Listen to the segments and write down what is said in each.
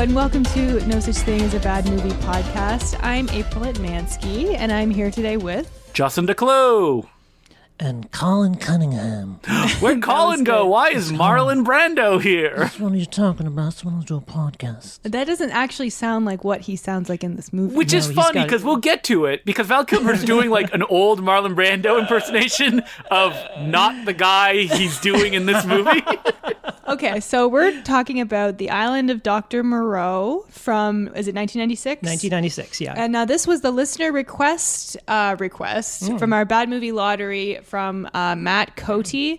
and welcome to No Such Thing as a Bad Movie podcast. I'm April Atmansky, and I'm here today with... Justin DeClue. And Colin Cunningham. Where'd Colin go? Why is Marlon Brando here? That's what you're talking about. That's when I do a podcast. That doesn't actually sound like what he sounds like in this movie. Which is funny, because we'll get to it, because Val Kilmer's doing like an old Marlon Brando impersonation of not the guy he's doing in this movie. Okay, so we're talking about The Island of Dr. Moreau from, is it 1996? 1996, yeah. And this was the listener request from our Bad Movie Lottery from Matt Cote.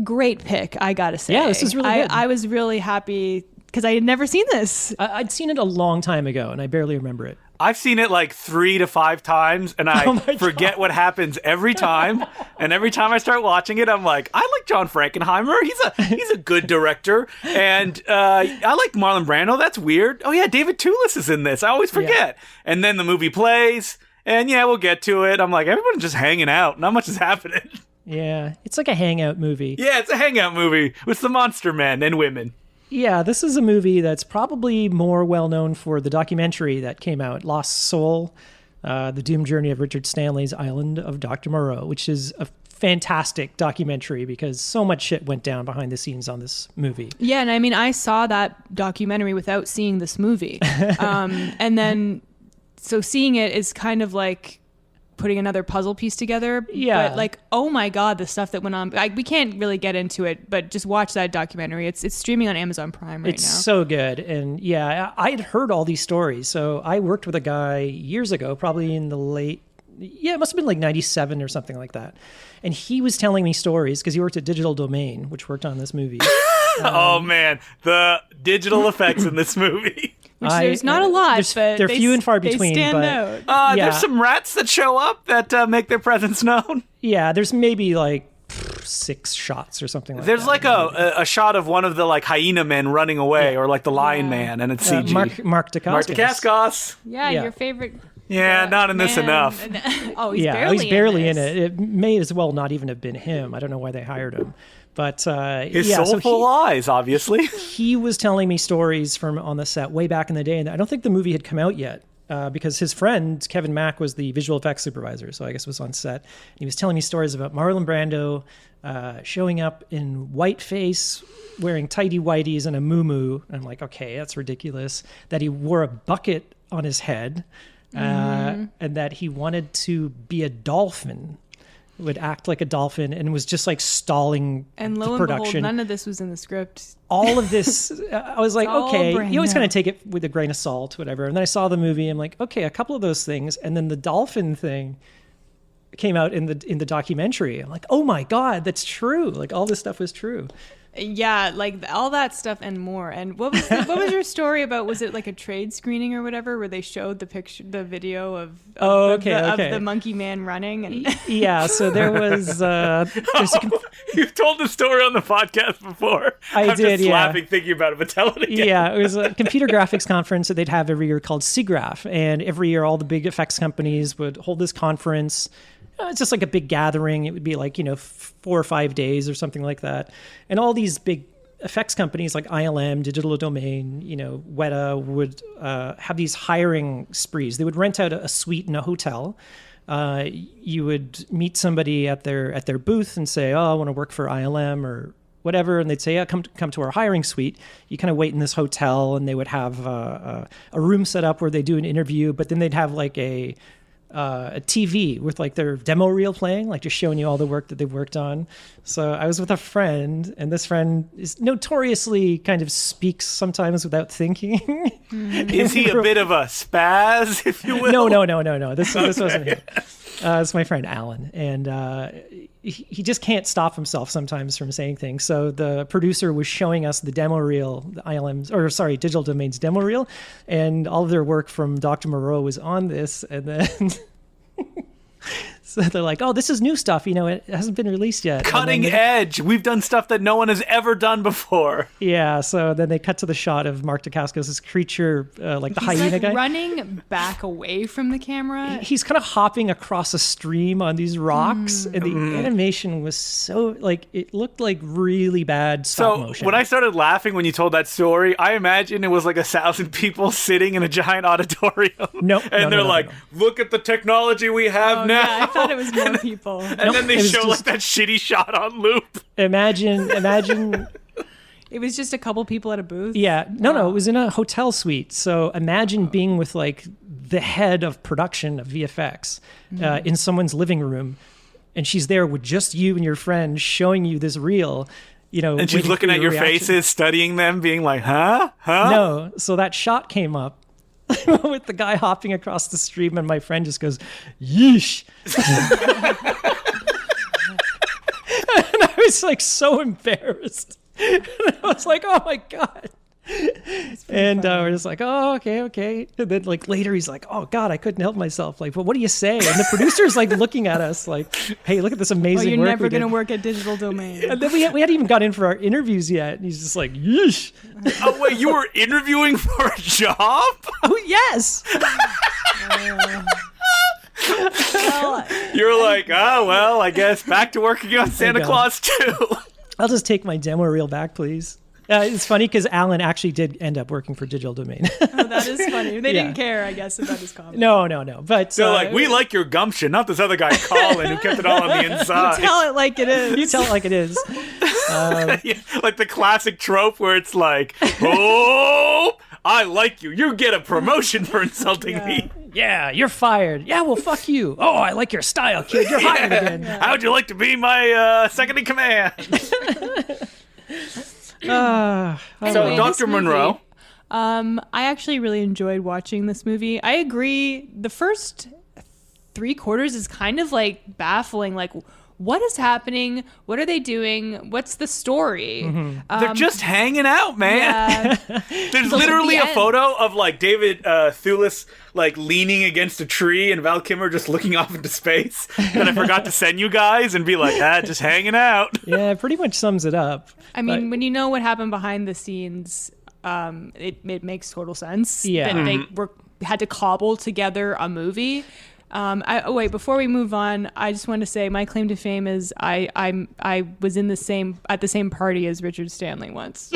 Great pick, I gotta say. Yeah, this is really good. I was really happy because I had never seen this. I'd seen it a long time ago, and I barely remember it. I've seen it like 3 to 5 times, and I forget what happens every time. And every time I start watching it, I'm like, I like John Frankenheimer. He's a good director. And I like Marlon Brando. That's weird. Oh, yeah, David Thewlis is in this. I always forget. Yeah. And then the movie plays, and yeah, we'll get to it. I'm like, everyone's just hanging out. Not much is happening. Yeah, it's like a hangout movie. Yeah, it's a hangout movie with the monster men and women. Yeah, this is a movie that's probably more well-known for the documentary that came out, Lost Soul, The Doomed Journey of Richard Stanley's Island of Dr. Moreau, which is a fantastic documentary because so much shit went down behind the scenes on this movie. Yeah, and I mean, I saw that documentary without seeing this movie. And then, so seeing it is kind of like putting another puzzle piece together. Yeah. But like, oh my God, the stuff that went on. We can't really get into it, but just watch that documentary. It's streaming on Amazon Prime right now. It's so good. And yeah, I had heard all these stories. So I worked with a guy years ago, probably in the late, it must have been like 97 or something like that. And he was telling me stories because he worked at Digital Domain, which worked on this movie. Oh man, the digital effects in this movie. Which there's not a lot, but they're few and far between. They stand out. There's some rats that show up that make their presence known. Yeah, there's maybe like 6 shots or something like that. There's like a shot of one of the like hyena men running away, or like the lion man, and it's CG. Mark Dacascos. Mark Dacascos. Yeah, your favorite. Yeah, not in this enough. He's barely in it. It may as well not even have been him. I don't know why they hired him. But his soulful eyes, obviously. He was telling me stories from on the set way back in the day, and I don't think the movie had come out yet because his friend Kevin Mack was the visual effects supervisor, so I guess was on set. And he was telling me stories about Marlon Brando showing up in whiteface, wearing tighty whities and a muumuu. And I'm like, okay, that's ridiculous. That he wore a bucket on his head, and that he wanted to be a dolphin. Would act like a dolphin and was just like stalling and lo the and production. Behold, none of this was in the script. All of this, I was like, okay, Brando. you always kind of take it with a grain of salt, whatever. And then I saw the movie. I'm like, okay, a couple of those things, and then the dolphin thing came out in the documentary. I'm like, oh my God, that's true. Like all this stuff was true. Yeah, like all that stuff and more. And what was your story about? Was it like a trade screening or whatever, where they showed the video of the monkey man running? And yeah, so there was. You've told the story on the podcast before. I'm just laughing thinking about it, but tell it again. Yeah, it was a computer graphics conference that they'd have every year called SIGGRAPH, and every year all the big effects companies would hold this conference. It's just like a big gathering. It would be like, 4 or 5 days or something like that. And all these big effects companies like ILM, Digital Domain, Weta would have these hiring sprees. They would rent out a suite in a hotel. You would meet somebody at their booth and say, oh, I want to work for ILM or whatever. And they'd say, yeah, come to our hiring suite. You kind of wait in this hotel, and they would have a room set up where they do an interview, but then they'd have like a TV with like their demo reel playing, like just showing you all the work that they've worked on. So I was with a friend, and this friend is notoriously kind of speaks sometimes without thinking. Is he a bit of a spaz, if you will? No. This wasn't him. It's my friend Alan, and he just can't stop himself sometimes from saying things. So the producer was showing us the demo reel, Digital Domain's demo reel, and all of their work from Dr. Moreau was on this, and then So they're like, oh, this is new stuff. It hasn't been released yet. Cutting edge. We've done stuff that no one has ever done before. Yeah. So then they cut to the shot of Mark Dacascos' creature, like the hyena guy. Running back away from the camera. He's kind of hopping across a stream on these rocks. And the animation was so, like, it looked like really bad stop motion. When I started laughing when you told that story, I imagined it was like 1,000 people sitting in a giant auditorium. No. Look at the technology we have now. Yeah, I thought it was more people. And then they show like that shitty shot on loop. Imagine. It was just a couple people at a booth? Yeah. No, it was in a hotel suite. So imagine being with like the head of production of VFX in someone's living room, and she's there with just you and your friend showing you this reel. And she's looking at your faces, studying them, being like, huh? No. So that shot came up with the guy hopping across the stream, and my friend just goes, yeesh. And I was like so embarrassed. And I was like, oh my God. And we're just like, oh, okay. And then like later he's like, oh God, I couldn't help myself. Like, well, what do you say? And the producer's like looking at us like, hey, look at this amazing you're work. Never going to work at Digital Domain. And then we hadn't even got in for our interviews yet. And he's just like, yeesh. Oh, wait, you were interviewing for a job? Oh, yes. You're like, oh, well, I guess back to working on Santa Claus 2. I'll just take my demo reel back, please. It's funny because Alan actually did end up working for Digital Domain. Oh, that is funny. They didn't care, I guess, about his comment. No. But they're like, we like your gumption, not this other guy Colin who kept it all on the inside. You tell it like it is. Yeah, like the classic trope where it's like, oh, I like you. You get a promotion for insulting me. Yeah, you're fired. Yeah, well, fuck you. Oh, I like your style, kid. You're hired again. Yeah. How'd you like to be my second in command? Anyway, so, Dr. Moreau. I actually really enjoyed watching this movie. I agree. The first 3/4 is kind of like baffling. Like, what is happening? What are they doing? What's the story? They're just hanging out, man. Yeah. There's literally a photo of like David Thewlis like leaning against a tree and Val Kilmer just looking off into space that I forgot to send you guys and be like, just hanging out. Yeah, it pretty much sums it up. I mean, when you know what happened behind the scenes, it makes total sense. Yeah. That they had to cobble together a movie. Wait, before we move on, I just want to say my claim to fame is I was at the same party as Richard Stanley once.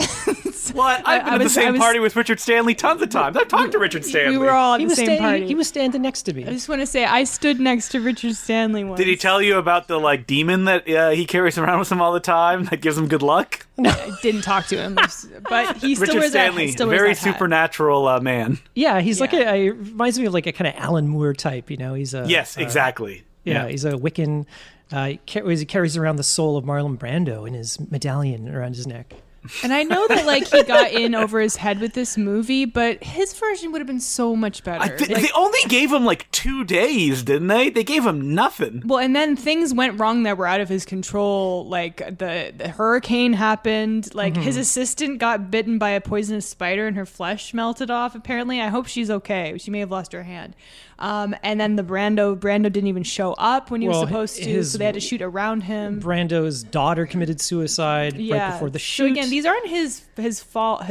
What? I've been at the same party with Richard Stanley tons of times. I've talked to Richard Stanley. We were all at the same party. He was standing next to me. I just want to say I stood next to Richard Stanley once. Did he tell you about the like demon that he carries around with him all the time that gives him good luck? No, I didn't talk to him, but he still Richard wears Stanley, that. Still very wears that supernatural man. Yeah, he's like he reminds me of like a kind of Alan Moore type. He's a exactly. Yeah, he's a Wiccan. He carries around the soul of Marlon Brando in his medallion around his neck. And I know that like he got in over his head with this movie, but his version would have been so much better. They only gave him like 2 days, didn't they? They gave him nothing. Well, and then things went wrong that were out of his control. Like the hurricane happened. Like his assistant got bitten by a poisonous spider and her flesh melted off. Apparently, I hope she's okay. She may have lost her hand. And then the Brando didn't even show up when he was supposed to, so they had to shoot around him. Brando's daughter committed suicide right before the shoot. So again, these aren't his fault.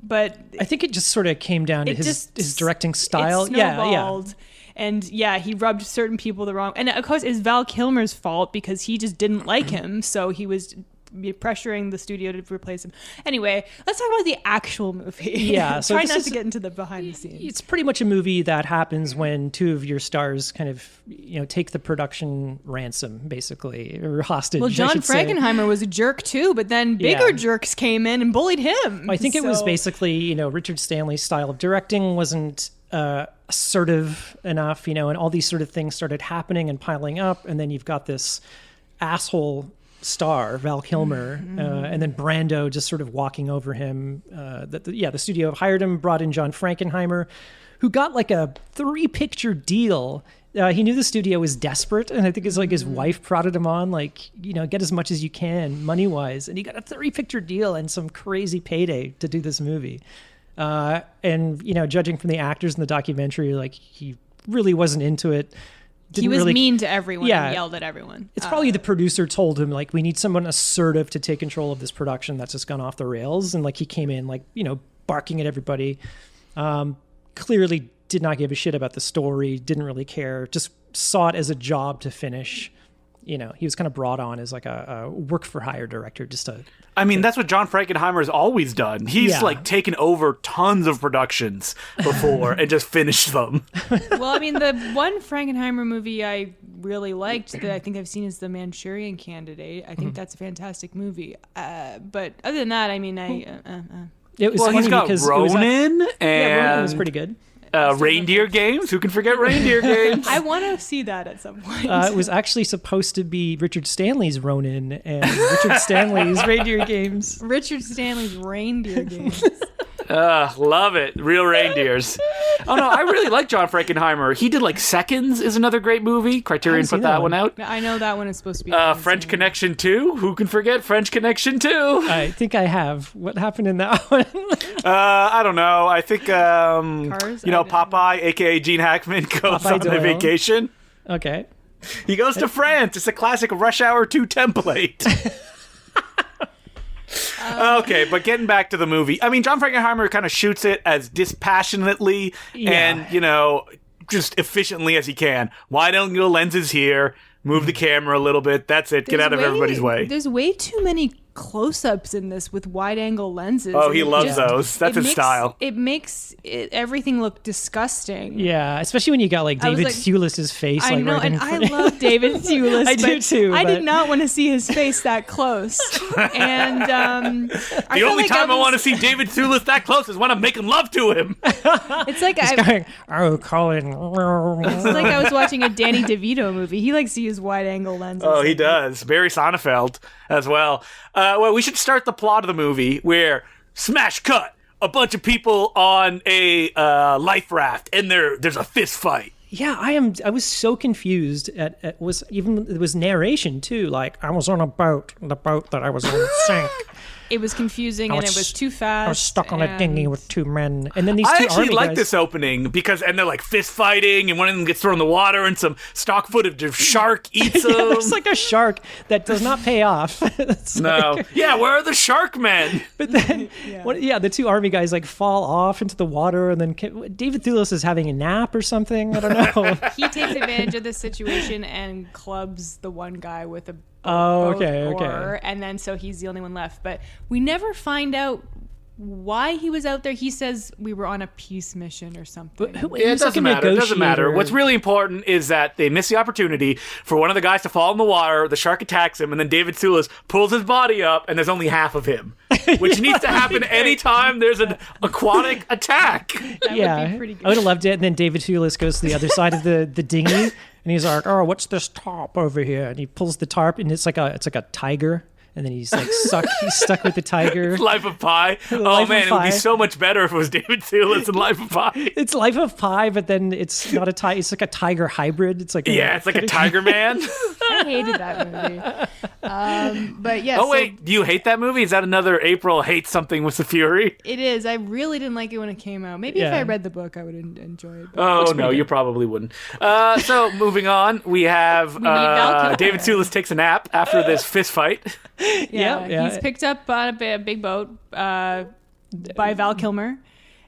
But I think it just sort of came down to his directing style. It snowballed. And he rubbed certain people the wrong. And of course, it's Val Kilmer's fault because he just didn't like him, so he was pressuring the studio to replace him. Anyway, let's talk about the actual movie. Yeah, so try not to get into the behind the scenes. It's pretty much a movie that happens when two of your stars kind of take the production ransom, basically, or hostage. Well, John Frankenheimer was a jerk too, but then bigger jerks came in and bullied him. I think it was basically Richard Stanley's style of directing wasn't assertive enough, and all these sort of things started happening and piling up, and then you've got this asshole star, Val Kilmer, and then Brando just sort of walking over him. The studio hired him, brought in John Frankenheimer, who got like a 3-picture deal. He knew the studio was desperate, and I think it's like his wife prodded him on, like, get as much as you can money-wise, and he got a 3-picture deal and some crazy payday to do this movie. And judging from the actors in the documentary, like, he really wasn't into it. he was mean to everyone Yeah. and yelled at everyone. It's probably the producer told him, like, we need someone assertive to take control of this production that's just gone off the rails. And, like, he came in, like, barking at everybody. Clearly did not give a shit about the story, didn't really care, just saw it as a job to finish. He was kind of brought on as, like, a work-for-hire director just to... I mean, that's what John Frankenheimer has always done. He's like taken over tons of productions before and just finished them. Well, I mean, the one Frankenheimer movie I really liked that I think I've seen is The Manchurian Candidate. I think that's a fantastic movie. But other than that, I mean, It was he's got Ronin and Ronin was pretty good. Reindeer Games. Who can forget Reindeer Games? I want to see that at some point. It was actually supposed to be Richard Stanley's Ronin and Richard Stanley's Reindeer Games. Richard Stanley's Reindeer Games. Love it. Real reindeers. Oh, no, I really like John Frankenheimer. He did, like, Seconds is another great movie. Criterion put that one out. I know that one is supposed to be... French Connection 2. Who can forget French Connection 2? I think I have. What happened in that one? I don't know. I think, Cars? Popeye, a.k.a. Gene Hackman, goes Popeye on a Doyle. vacation. Okay. He goes to France. It's a classic Rush Hour 2 template. Okay, but getting back to the movie. I mean, John Frankenheimer kind of shoots it as dispassionately and, just efficiently as he can. Wide angle lenses here. Move the camera a little bit. That's it. Get out of everybody's way. There's way too many close-ups in this with wide-angle lenses. Oh, he loves those. That's his style. It makes everything look disgusting. Yeah, especially when you got like David Thewlis's face. I like, know, right and in I front of love David Thewlis. I do too. I but... did not want to see his face that close. And the only time I want to see David Thewlis that close is when I'm making love to him. It's like Colin. It's like I was watching a Danny DeVito movie. He likes to use wide-angle lenses. Oh, he does. Barry Sonnenfeld as well. Well, we should start the plot of the movie where smash cut. A bunch of people on a life raft, and there's a fist fight. Yeah, I was so confused at was even it was narration too. Like I was on a boat, the boat that I was on sank. It was confusing and it was too fast. I was stuck on a dinghy with two men, and then these I two actually army like guys. this opening because they're like fist fighting, and one of them gets thrown in the water, and some stock footage of shark eats them. There's like a shark that does not pay off. Yeah, where are the shark men? But then, the two army guys like fall off into the water, and then David Thewlis is having a nap or something. I don't know. He takes advantage of this situation and clubs the one guy with a okay. And then so he's the only one left. But we never find out why he was out there. He says we were on a peace mission or something. It doesn't matter. It doesn't matter. What's really important is that they miss the opportunity for one of the guys to fall in the water. The shark attacks him, and then David Thewlis pulls his body up, and there's only half of him, which needs to happen anytime there's an aquatic attack. That would be pretty good. I would have loved it. And then David Thewlis goes to the other side of the dinghy, and he's like, "Oh, what's this tarp over here?" And he pulls the tarp, and it's like a tiger. And then he's like stuck with the tiger. Life of Pi. Oh man, it would be so much better if it was David Thewlis in Life of Pi. It's Life of Pi, but then it's not a tiger. It's like a tiger hybrid. It's like it's like a tiger man. I hated that movie. But yeah. Oh wait, do you hate that movie? Is that another April hates something with the Fury? It is. I really didn't like it when it came out. Maybe if I read the book, I would enjoy it. Oh no, you probably wouldn't. So moving on, we have David Thewlis takes a nap after this fist fight. Yeah. He's picked up on a big boat by Val Kilmer.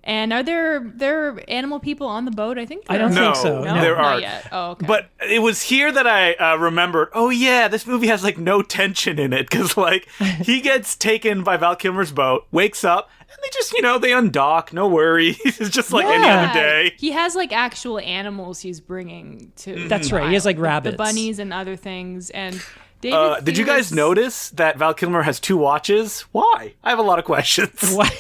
And are there animal people on the boat? I think I don't think so. No, there not are. yet. Oh, okay. But it was here that I remembered. Oh yeah, this movie has like no tension in it because like he gets taken by Val Kilmer's boat, wakes up, and they just they undock. No worries. It's just like any other day. He has like actual animals he's bringing to. That's right. He has like rabbits, the bunnies, and other things. And David did you guys notice that Val Kilmer has 2 watches? Why? I have a lot of questions. Why?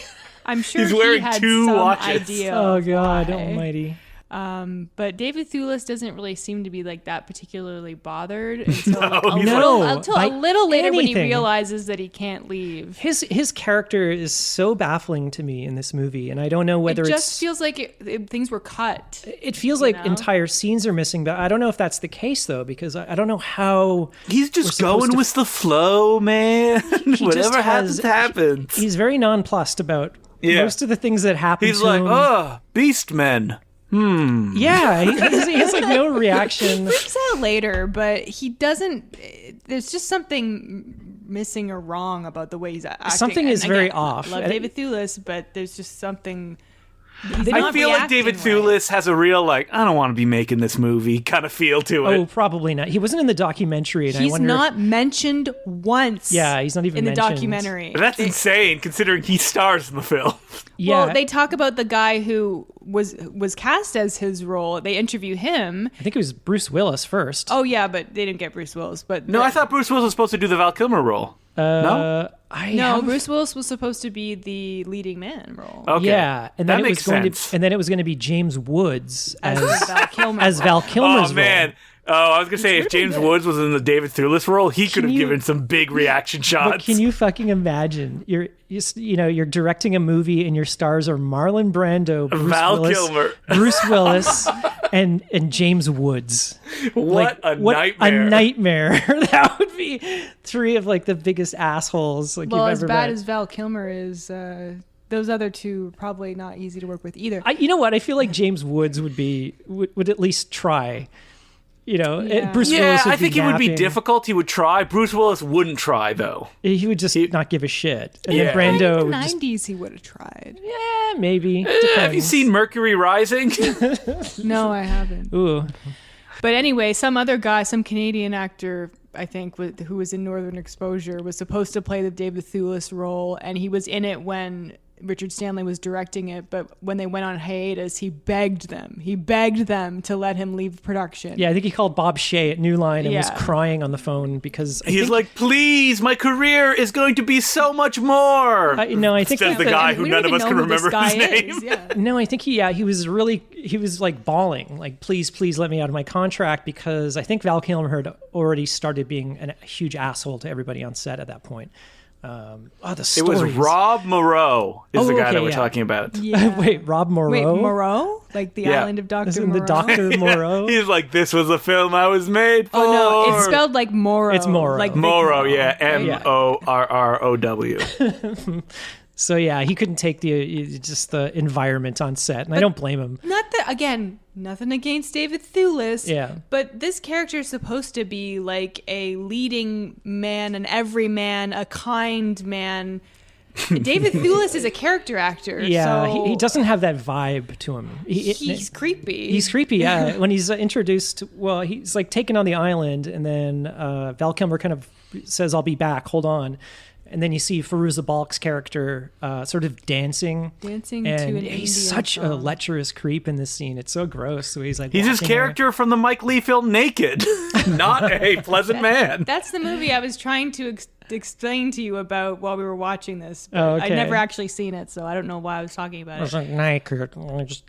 I'm sure he's wearing he had 2 some watches. idea. Oh God why. Almighty! But David Thewlis doesn't really seem to be like that particularly bothered until by a little later when he anything. realizes that he can't leave. His character is so baffling to me in this movie, and I don't know whether it just feels like things were cut. It feels like entire scenes are missing, but I don't know if that's the case though, because I don't know how He's just going with the flow, man. Whatever happens. He's very nonplussed about most of the things that happen He's to like, him. beast men. Yeah, he has like no reaction. He freaks out later, but he doesn't. There's just something missing or wrong about the way he's acting. Something And is very again, off. I love David Thewlis, but there's just something. I feel like David Thewlis has a real, like, I don't want to be making this movie kind of feel to it. Oh, probably not. He wasn't in the documentary. And He's I wonder not mentioned once. Yeah, he's not even in the mentioned. documentary. But that's insane, considering he stars in the film. Yeah. Well, they talk about the guy who was cast as his role. They interview him. I think it was Bruce Willis first. Oh yeah, but they didn't get Bruce Willis. But No, I thought Bruce Willis was supposed to do the Val Kilmer role. No? Bruce Willis was supposed to be the leading man role. Okay. Yeah, and then that it makes was going sense. to, and then it was going to be James Woods As Val Kilmer. as Val Kilmer's Oh, man. role. Oh, I was going to say, if James Woods was in the David Thewlis role, he could have you- given some big reaction shots. But can you fucking imagine? You're directing a movie and your stars are Marlon Brando, Bruce Val Willis, Kilmer. Bruce Willis, and James Woods. What a nightmare. A nightmare. That would be three of like the biggest assholes like Well, you've as ever bad met. as Val Kilmer is, those other two are probably not easy to work with either. You know what? I feel like James Woods would at least try. Yeah. Bruce Yeah, Willis would I think be it would be napping. difficult. He would try. Bruce Willis wouldn't try, though. He would just not give a shit. And Yeah. then Brando in would the just, 90s, he would have tried. yeah, maybe. Have you Depends. seen Mercury Rising? No, I haven't. Ooh. But anyway, some other guy, some Canadian actor, I think, who was in Northern Exposure, was supposed to play the David Thewlis role, and he was in it when Richard Stanley was directing it. But when they went on hiatus, he begged them to let him leave production. Yeah, I think he called Bob Shea at New Line and was Yeah. crying on the phone because I He's think, like, please, my career is going to be so much more. I think Says the guy who We none don't of us even can know who this remember his guy name. is. Yeah. no, I think he was like bawling, like please let me out of my contract because I think Val Kilmer had already started being a huge asshole to everybody on set at that point. The It stories. was Rob Moreau is the guy okay, that we're yeah. talking about. Yeah. Wait, Rob Moreau? Wait, Moreau? Like the Yeah. island of Dr. Isn't Moreau? the Dr. Moreau? He's like, this was a film I was made for. Oh, no, it's spelled like Morrow. It's Moreau. Like Big Morrow, yeah. Yeah. Morrow. So yeah, he couldn't take the environment on set, and I don't blame him. Not that, again, nothing against David Thewlis. Yeah. But this character is supposed to be like a leading man, an everyman, a kind man. David Thewlis is a character actor. Yeah, so he doesn't have that vibe to him. he's creepy. He's creepy, yeah. When he's introduced, well, he's like taken on the island, and then Val Kilmer kind of says, "I'll be back. Hold on." And then you see Fairuza Balk's character sort of dancing to and an he's Indian such a song. lecherous creep in this scene. It's so gross. So he's like, He's his walking there. character from the Mike Leigh film Naked. Not a pleasant man. That's the movie I was trying to explain to you about while we were watching this. But Oh, okay. I'd never actually seen it, so I don't know why I was talking about I was it. like, naked.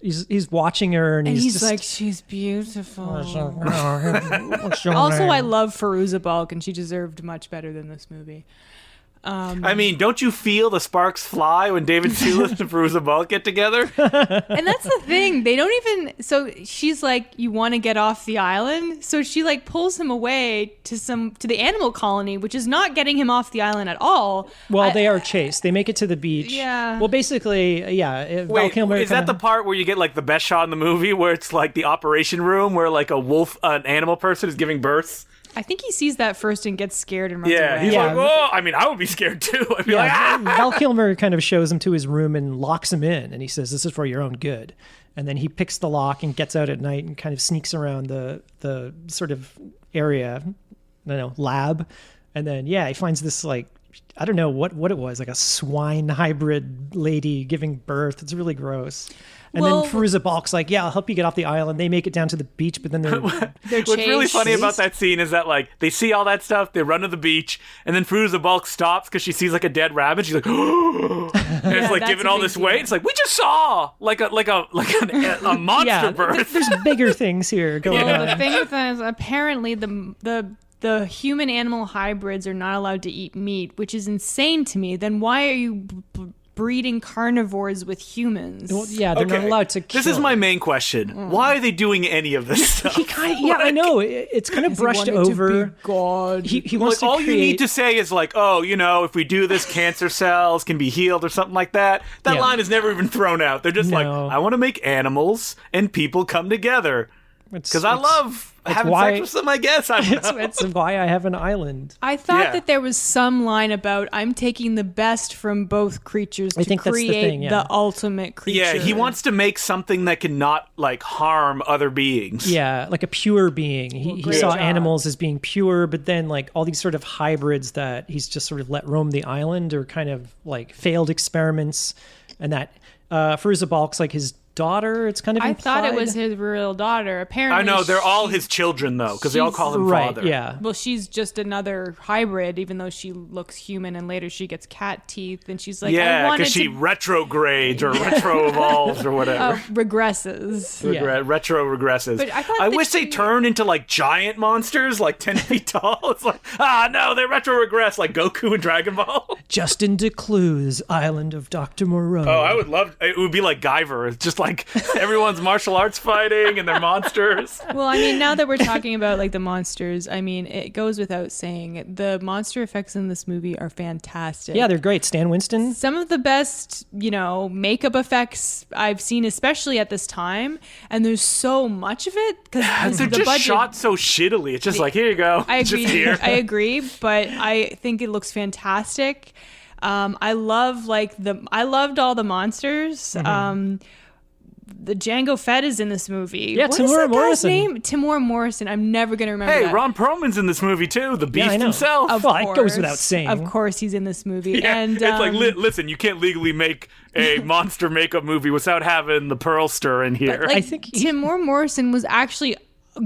He's watching her, and, And he's just like, she's beautiful. Also, also, I love Fairuza Balk, and she deserved much better than this movie. I mean, don't you feel the sparks fly when David Thewlis and Fairuza Balk get together? And that's the thing. They don't even. So she's like, "You want to get off the island?" So she like pulls him away to the animal colony, which is not getting him off the island at all. well, they are chased. They make it to the beach. Yeah. Well, basically, yeah. Val Wait, Kilmer is that kinda- the part where you get like the best shot in the movie where it's like the operation room where like an animal person is giving birth? I think he sees that first and gets scared and runs Yeah, away. he's Yeah. like, oh, I mean, I would be scared too. I'd be like, ah! Val Kilmer kind of shows him to his room and locks him in, and he says, "This is for your own good." And then he picks the lock and gets out at night and kind of sneaks around the sort of area, lab, and then he finds this like, I don't know what it was, like a swine hybrid lady giving birth. It's really gross. And Well- then Fairuza Balk's like, "Yeah, I'll help you get off the island." They make it down to the beach, but then they're They're What's really chased. funny about that scene is that like they see all that stuff, they run to the beach, and then Fairuza Balk stops because she sees like a dead rabbit. She's like, and it's like that's giving a all big this deal. weight. It's like we just saw like a monster yeah. birth. There's bigger things here going Well, on. the thing with that is apparently the human animal hybrids are not allowed to eat meat, which is insane to me. Then why are you breeding carnivores with humans. Well, yeah, they're not allowed to kill. This is my main question. Why are they doing any of this stuff? I know. It's kind of brushed over. To be God. He wants to all create... you need to say is like, oh, if we do this, cancer cells can be healed or something like that. That line is never even thrown out. They're just like, I want to make animals and people come together. Because I love having sex with them, I guess. It's why I have an island. I thought that there was some line about I'm taking the best from both creatures to create the ultimate creature. Yeah, he wants to make something that cannot harm other beings. Yeah, like a pure being. He saw animals as being pure, but then all these sort of hybrids that he's just sort of let roam the island or kind of failed experiments, and that Firuza Balk's his daughter. It's kind of implied. I thought it was his real daughter. Apparently, I know they're all his children though, because they all call him father. Yeah. Well, she's just another hybrid, even though she looks human, and later she gets cat teeth, and she's like, yeah, because she retrogrades or retro evolves or whatever. Regresses. Retro regresses. But I wish they turned into giant monsters, 10 feet tall. It's no, they retro regress like Goku and Dragon Ball. Justin DeClue's Island of Dr. Moreau. Oh, I would love it. Would be like Guyver. It's just everyone's martial arts fighting and they're monsters. Well, I mean, now that we're talking about the monsters, I mean, it goes without saying the monster effects in this movie are fantastic. Yeah, they're great. Stan Winston. Some of the best, makeup effects I've seen, especially at this time. And there's so much of it because they're just shot so shittily. It's just here you go. I agree. Just here. I agree, but I think it looks fantastic. I love I loved all the monsters. Mm-hmm. The Django Fett is in this movie. Yeah, Timur Morrison. Name? Timur Morrison. I'm never going to remember that. Hey, Ron Perlman's in this movie too. The Beast himself. Of course. It goes without saying. Of course he's in this movie. Yeah, and it's listen, you can't legally make a monster makeup movie without having the Pearlster in here. I think Timur Morrison was actually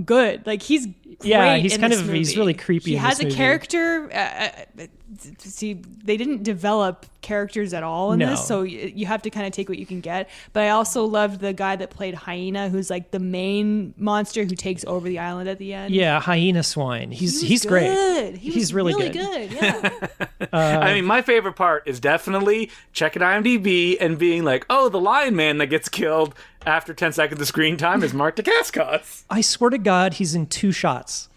good. He's great he's in kind this of movie. He's really creepy. He in has this a movie. character. See, they didn't develop characters at all in this, so you have to kind of take what you can get. But I also loved the guy that played Hyena, who's the main monster who takes over the island at the end. Yeah, Hyena Swine. He's great. He's really good. Yeah. I mean, my favorite part is definitely checking IMDb and being oh, the lion man that gets killed after 10 seconds of screen time is Mark Dacascos. I swear to God, he's in 2 shots.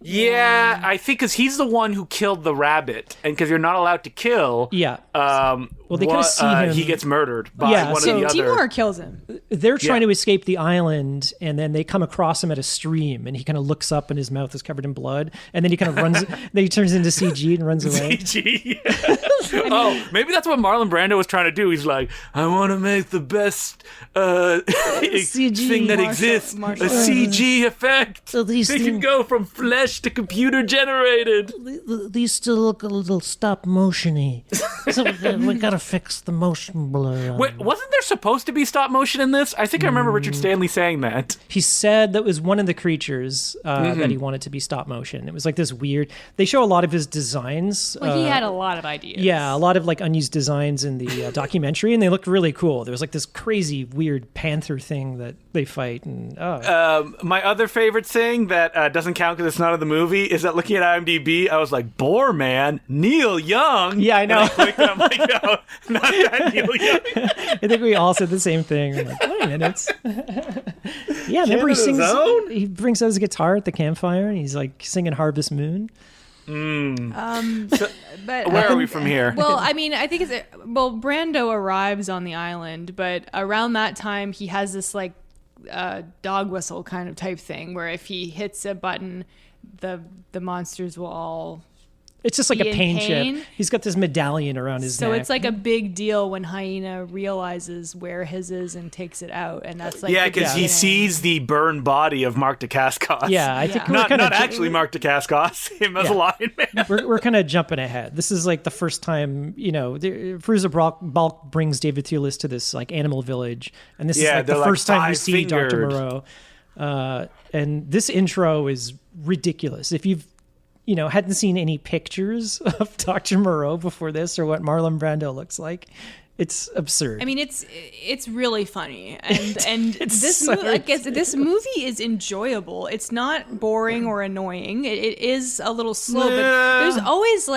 Yeah, I think because he's the one who killed the rabbit, and because you're not allowed to kill. Yeah. Well, they kind of see him. He gets murdered by one of the other. Timur kills him. They're trying to escape the island, and then they come across him at a stream, and he kind of looks up, and his mouth is covered in blood, and then he kind of runs. Then he turns into CG and runs away. CG. Oh, maybe that's what Marlon Brando was trying to do. He's like, I want to make the best CG thing that exists, a CG effect. So these they can go from flesh to computer generated. These still look a little stop motiony. So we gotta fix the motion blur. Wait, wasn't there supposed to be stop motion in this? I think I remember Richard Stanley saying that. He said that was one of the creatures that he wanted to be stop motion. It was this weird. They show a lot of his designs. Well, he had a lot of ideas. Yeah, a lot of unused designs in the documentary, and they looked really cool. There was this crazy weird panther thing that they fight, and my other favorite thing that doesn't count because it's not in the movie is that looking at IMDb, I was like, Boar Man, Neil Young. Yeah, I know. And I clicked and I'm like, no, not that Neil Young. I think we all said the same thing. I'm like, wait a minute. Yeah, remember he sings. He brings out his guitar at the campfire, and he's singing Harvest Moon. So, but where are we from here? Well, I mean, I think Brando arrives on the island, but around that time he has this dog whistle kind of type thing where if he hits a button, the monsters will all. It's just like a pain chip. He's got this medallion around his neck. So it's a big deal when Hyena realizes where his is and takes it out, and that's yeah, because he sees the burned body of Mark Dacascos. Yeah, I think not actually Mark Dacascos, him as a lion man. We're kind of jumping ahead. This is the first time Firuza Balk brings David Thewlis to this animal village, and this is the first time we see Dr. Moreau. And this intro is ridiculous. If you've hadn't seen any pictures of Dr. Moreau before this or what Marlon Brando looks like, it's absurd. I mean, it's really funny, and this movie is enjoyable. It's not boring or annoying. It is a little slow, but there's always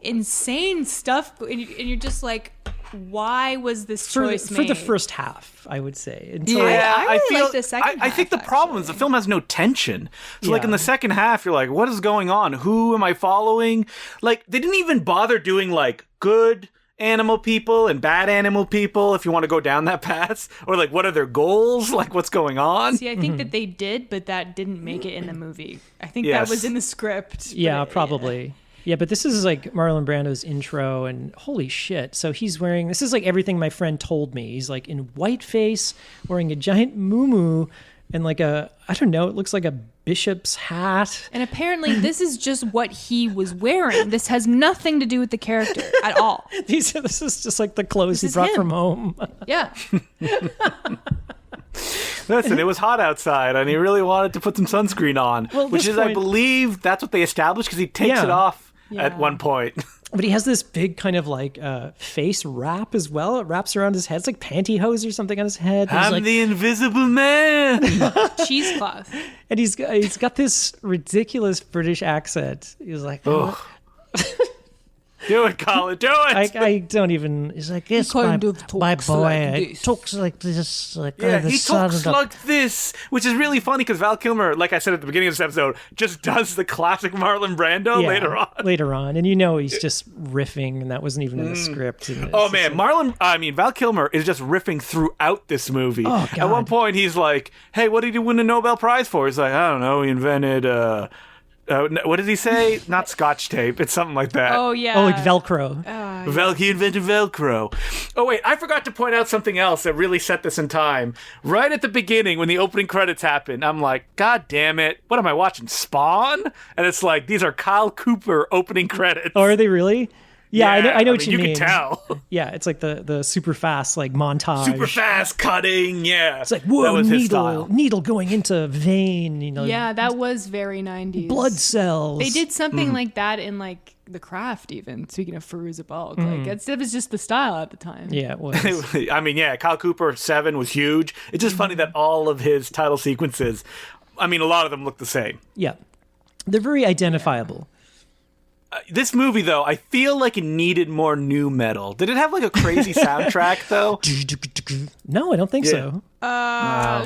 insane stuff, and you're just like, why was this for choice made? the first half, I would say. Yeah, I really feel like the second I think the half, problem is the actually. film has no tension. So like Yeah. in the second half, you're like, what is going on? Who am I following? Like they didn't even bother doing like good animal people and bad animal people, if you want to go down that path, or like what are their goals? Like what's going on? See, I think that they did, but that didn't make it in the movie. I think Yes. that was in the script. Yeah, but probably. Yeah, but this is like Marlon Brando's intro, and holy shit. So he's wearing, this is like everything my friend told me. He's like in whiteface, wearing a giant muumuu, and like a, I don't know, it looks like a bishop's hat. And apparently, this is just what he was wearing. This has nothing to do with the character at all. This is just like the clothes he is brought him. from home. Yeah. Listen, it was hot outside, and he really wanted to put some sunscreen on, Well, at which this is, I point- believe, that's what they established because he takes Yeah. it off Yeah. at one point. But he has this big kind of like face wrap as well. It wraps around his head. It's like pantyhose or something on his head. He's I'm like, the Invisible Man. Cheesecloth. and he's got this ridiculous British accent. He's like, Ugh. Do it, Colin. Do it. I don't even. He's like, yes, kind my, of talks my boy, like it this." talks like this, like Yeah, the he sun talks and the- like this, which is really funny because Val Kilmer, like I said at the beginning of this episode, just does the classic Marlon Brando Yeah, later on. Later on, and you know he's just riffing, and that wasn't even in the script. and Oh it's man, just Val Kilmer is just riffing throughout this movie. Oh, At one God. point, he's like, "Hey, what did he win a Nobel Prize for?" He's like, "I don't know. He invented what did he say? Not Scotch tape. It's something like that." Oh, yeah. oh, like Velcro. He invented Velcro. Oh wait, I forgot to point out something else that really set this in time. Right at the beginning, when the opening credits happen, I'm like, God damn it! What am I watching? Spawn? And it's like these are Kyle Cooper opening credits. Oh, are they really? Yeah, I know what you mean. You can tell. Yeah, it's like the super fast like montage. Super fast cutting. Yeah, It's like that whoa, was his style. needle going into vein. You know, Yeah, that was very 90s. blood cells. They did Mm. something like that in like The Craft, even. Speaking of Fairuza Balk, like it was just the style at the time. Yeah, it was. I mean, yeah, Kyle Cooper 7 was huge. It's just funny that all of his title sequences, I mean, a lot of them look the same. Yeah, they're very identifiable. This movie, though, I feel like it needed more new metal. Did it have like a crazy soundtrack, though? No, I don't think so.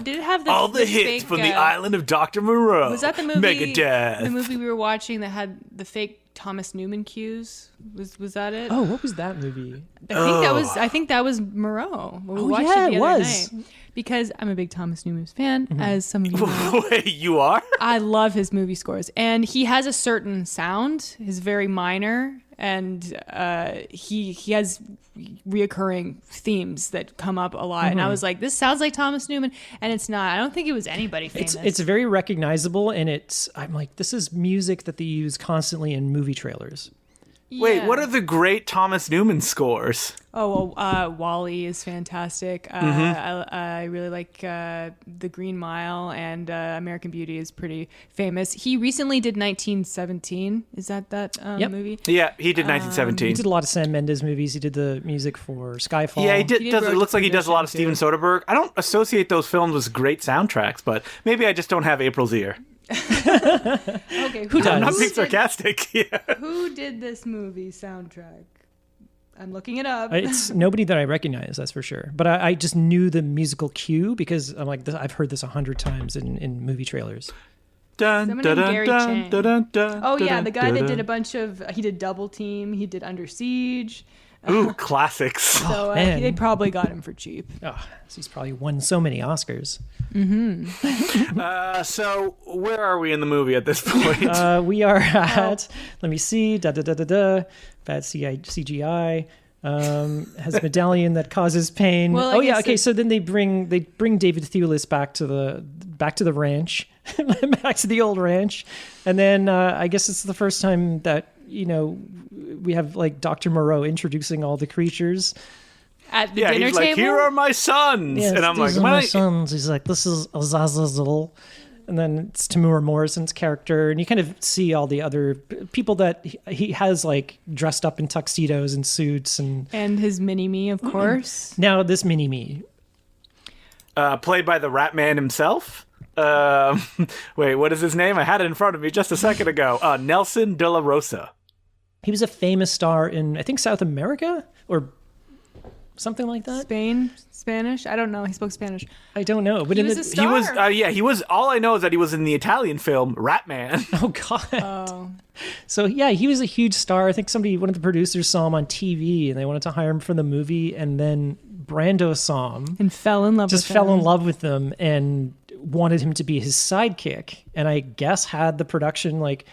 Did it have the All the hits fake, from the island of Dr. Moreau. Was that the movie? Megadeth. The movie we were watching that had the fake Thomas Newman cues. Was that it? Oh, what was that movie? I think that was Moreau. We Oh, watched yeah, it the it other was. night. Because I'm a big Thomas Newman fan, Mm-hmm. as some of you know. Wait, you are? I love his movie scores, and he has a certain sound. He's very minor, and he has reoccurring themes that come up a lot. And I was like, this sounds like Thomas Newman, and it's not. I don't think it was anybody famous. It's very recognizable, and I'm like, this is music that they use constantly in movie trailers. Wait, Yeah. what are the great Thomas Newman scores? Oh, well, Wall-E is fantastic. I really like The Green Mile, and American Beauty is pretty famous. He recently did 1917. Is that Yep. movie? Yeah, he did He 1917. did a lot of Sam Mendes movies. He did the music for Skyfall. Yeah, he did. He did It Road looks to like he does a lot of Perdition, Steven Soderbergh. I don't associate those films with great soundtracks, but maybe I just don't have April's ear. Okay, who does? I'm not who being did- sarcastic. Yeah. Who did this movie soundtrack? I'm looking it up. It's nobody that I recognize, that's for sure. But I just knew the musical cue because I'm like, I've heard this 100 times in movie trailers. Dun, Someone dun, named dun, Gary dun, Chang. dun, dun, dun, Oh yeah, dun, the guy that dun, did a dun. bunch of. He did Double Team. He did Under Siege. Ooh, classics. So man. they probably got him for cheap. Oh, so he's probably won so many Oscars. So where are we in the movie at this point? We are at, let me see, bad CGI. Has a medallion that causes pain. Well, I oh yeah, guess okay. it- So then they bring David Thewlis back to the ranch, back to the old ranch, and then I guess it's the first time that we have like Dr. Moreau introducing all the creatures. At the Yeah, dinner he's like, table. "Here are my sons," Yes, and I'm like, these are "When my I-" sons. He's like, this is Azazel. And then it's Tamura Morrison's character, and you kind of see all the other people that he has like dressed up in tuxedos and suits, and And his mini-me, of course. now this mini-me. played by the Rat Man himself. Wait, what is his name? I had it in front of me just a second ago. Nelson De La Rosa. He was a famous star in, I think, South America or something like that. Spanish? I don't know. He spoke Spanish. I don't know. But He was a star. He was. All I know is that he was in the Italian film Rat Man. Oh God. Oh. So yeah, he was a huge star. I think one of the producers saw him on TV, and they wanted to hire him for the movie, and then Brando saw him And fell in love just with him. fell in love with him and wanted him to be his sidekick, and I guess had the production like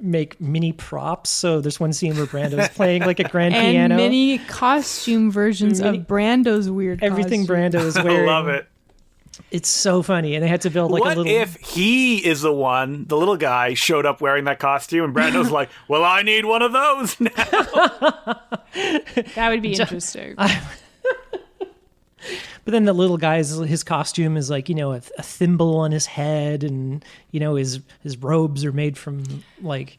make mini props. So there's one scene where Brando's playing like a grand and piano. mini costume versions of Brando's weird Everything costume. Brando is wearing. I love it. It's so funny, and they had to build like What a little. if he is the one, the little guy, showed up wearing that costume, and Brando's like, "Well, I need one of those now." That would be interesting. But then the little guy's his costume is like a thimble on his head, and his robes are made from like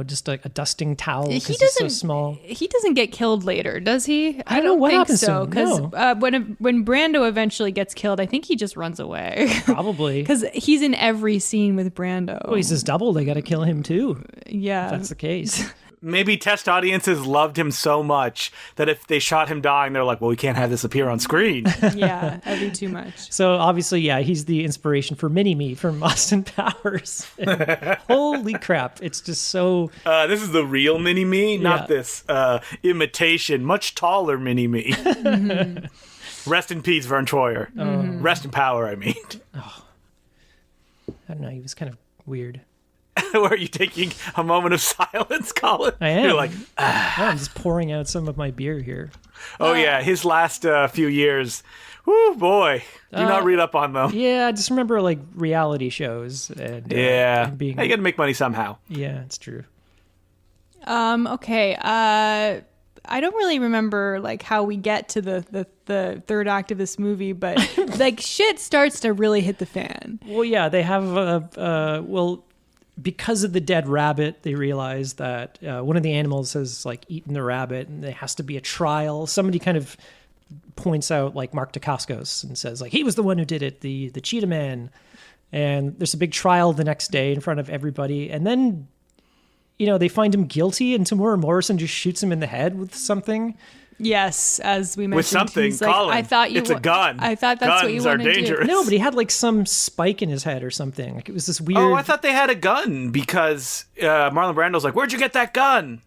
just a dusting towel because he's so small. He doesn't get killed later, does he? I don't know what think happens to so. him. Because No. when Brando eventually gets killed, I think he just runs away. Probably Because he's in every scene with Brando. Oh, he's his double. They got to kill him too. Yeah. If that's the case. Maybe test audiences loved him so much that if they shot him dying, they're like, "Well, we can't have this appear on screen." Yeah, that'd be too much. So obviously, yeah, he's the inspiration for Mini-Me from Austin Powers. Holy crap! It's just so. This is the real Mini-Me, not Yeah. this imitation, much taller Mini-Me. Mm-hmm. Rest in peace, Vern Troyer. Rest in power, I mean. I don't know. He was kind of weird. Were you taking a moment of silence, Colin? I am. You're like, I'm just pouring out some of my beer here. oh yeah, his last few years. Whoo, boy. Do not read up on them. Yeah, I just remember like reality shows. And, Yeah. and being. You got to make money somehow. Yeah, it's true. Okay. I don't really remember like how we get to the third act of this movie, but like shit starts to really hit the fan. Well, yeah, they have because of the dead rabbit, they realize that one of the animals has like eaten the rabbit, and there has to be a trial. Somebody kind of points out like Mark Dacascos and says like he was the one who did it, the cheetah man. And there's a big trial the next day in front of everybody, and then they find him guilty, and Tamora Morrison just shoots him in the head with something. Yes, as we mentioned, With something, he's like, Colin. I thought you it's a gun. I thought that's what you Guns are wanted to do. dangerous. No, but he had like some spike in his head or something. Like it was this weird. Oh, I thought they had a gun because Marlon Brando's like, "Where'd you get that gun?"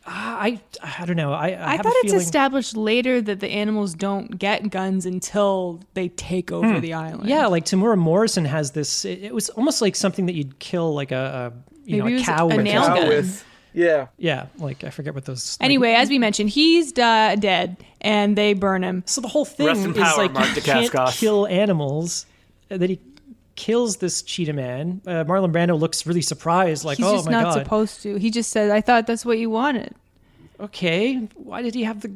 I don't know. I I have thought a it's feeling. established later that the animals don't get guns until they take over the island. Yeah, like Tamora Morrison has this. It was almost like something that you'd kill like a Maybe it a was cow a with. nail gun. Yeah. Yeah, like I forget what those. Anyway, as we mentioned, he's dead, and they burn him. So the whole thing Rest in is power, like Mark you can't Dacascos. kill animals. That he kills this cheetah man. Marlon Brando looks really surprised, like, He's "Oh just my not god." supposed to. He just said, "I thought that's what you wanted." Okay, why did he have the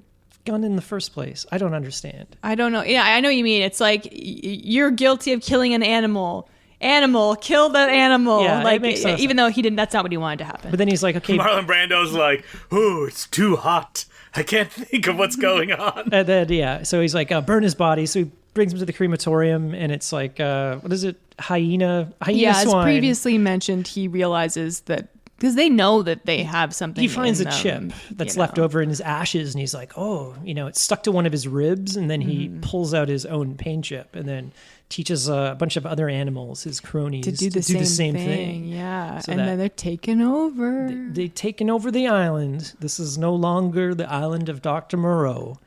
gun in the first place? I don't understand. I don't know. Yeah, I know what you mean. It's like you're guilty of killing an animal. Animal, kill that animal. Yeah, like it makes no even though he didn't. That's not what he wanted to happen. But then he's like, "Okay." Marlon Brando's like, "Ooh, it's too hot. I can't think of what's going on." And then yeah, so he's like, burn his body. So he brings him to the crematorium, and it's like, what is it? Hyena yeah, as swine. previously mentioned, he realizes that because they know that they have something. He finds in a them, chip that's you know. left over in his ashes, and he's like, "Oh, it's stuck to one of his ribs." And then he pulls out his own pain chip, and then teaches a bunch of other animals, his cronies, to do the same thing. Yeah, So and then they're taken over. They've taken over the island. This is no longer the island of Dr. Moreau.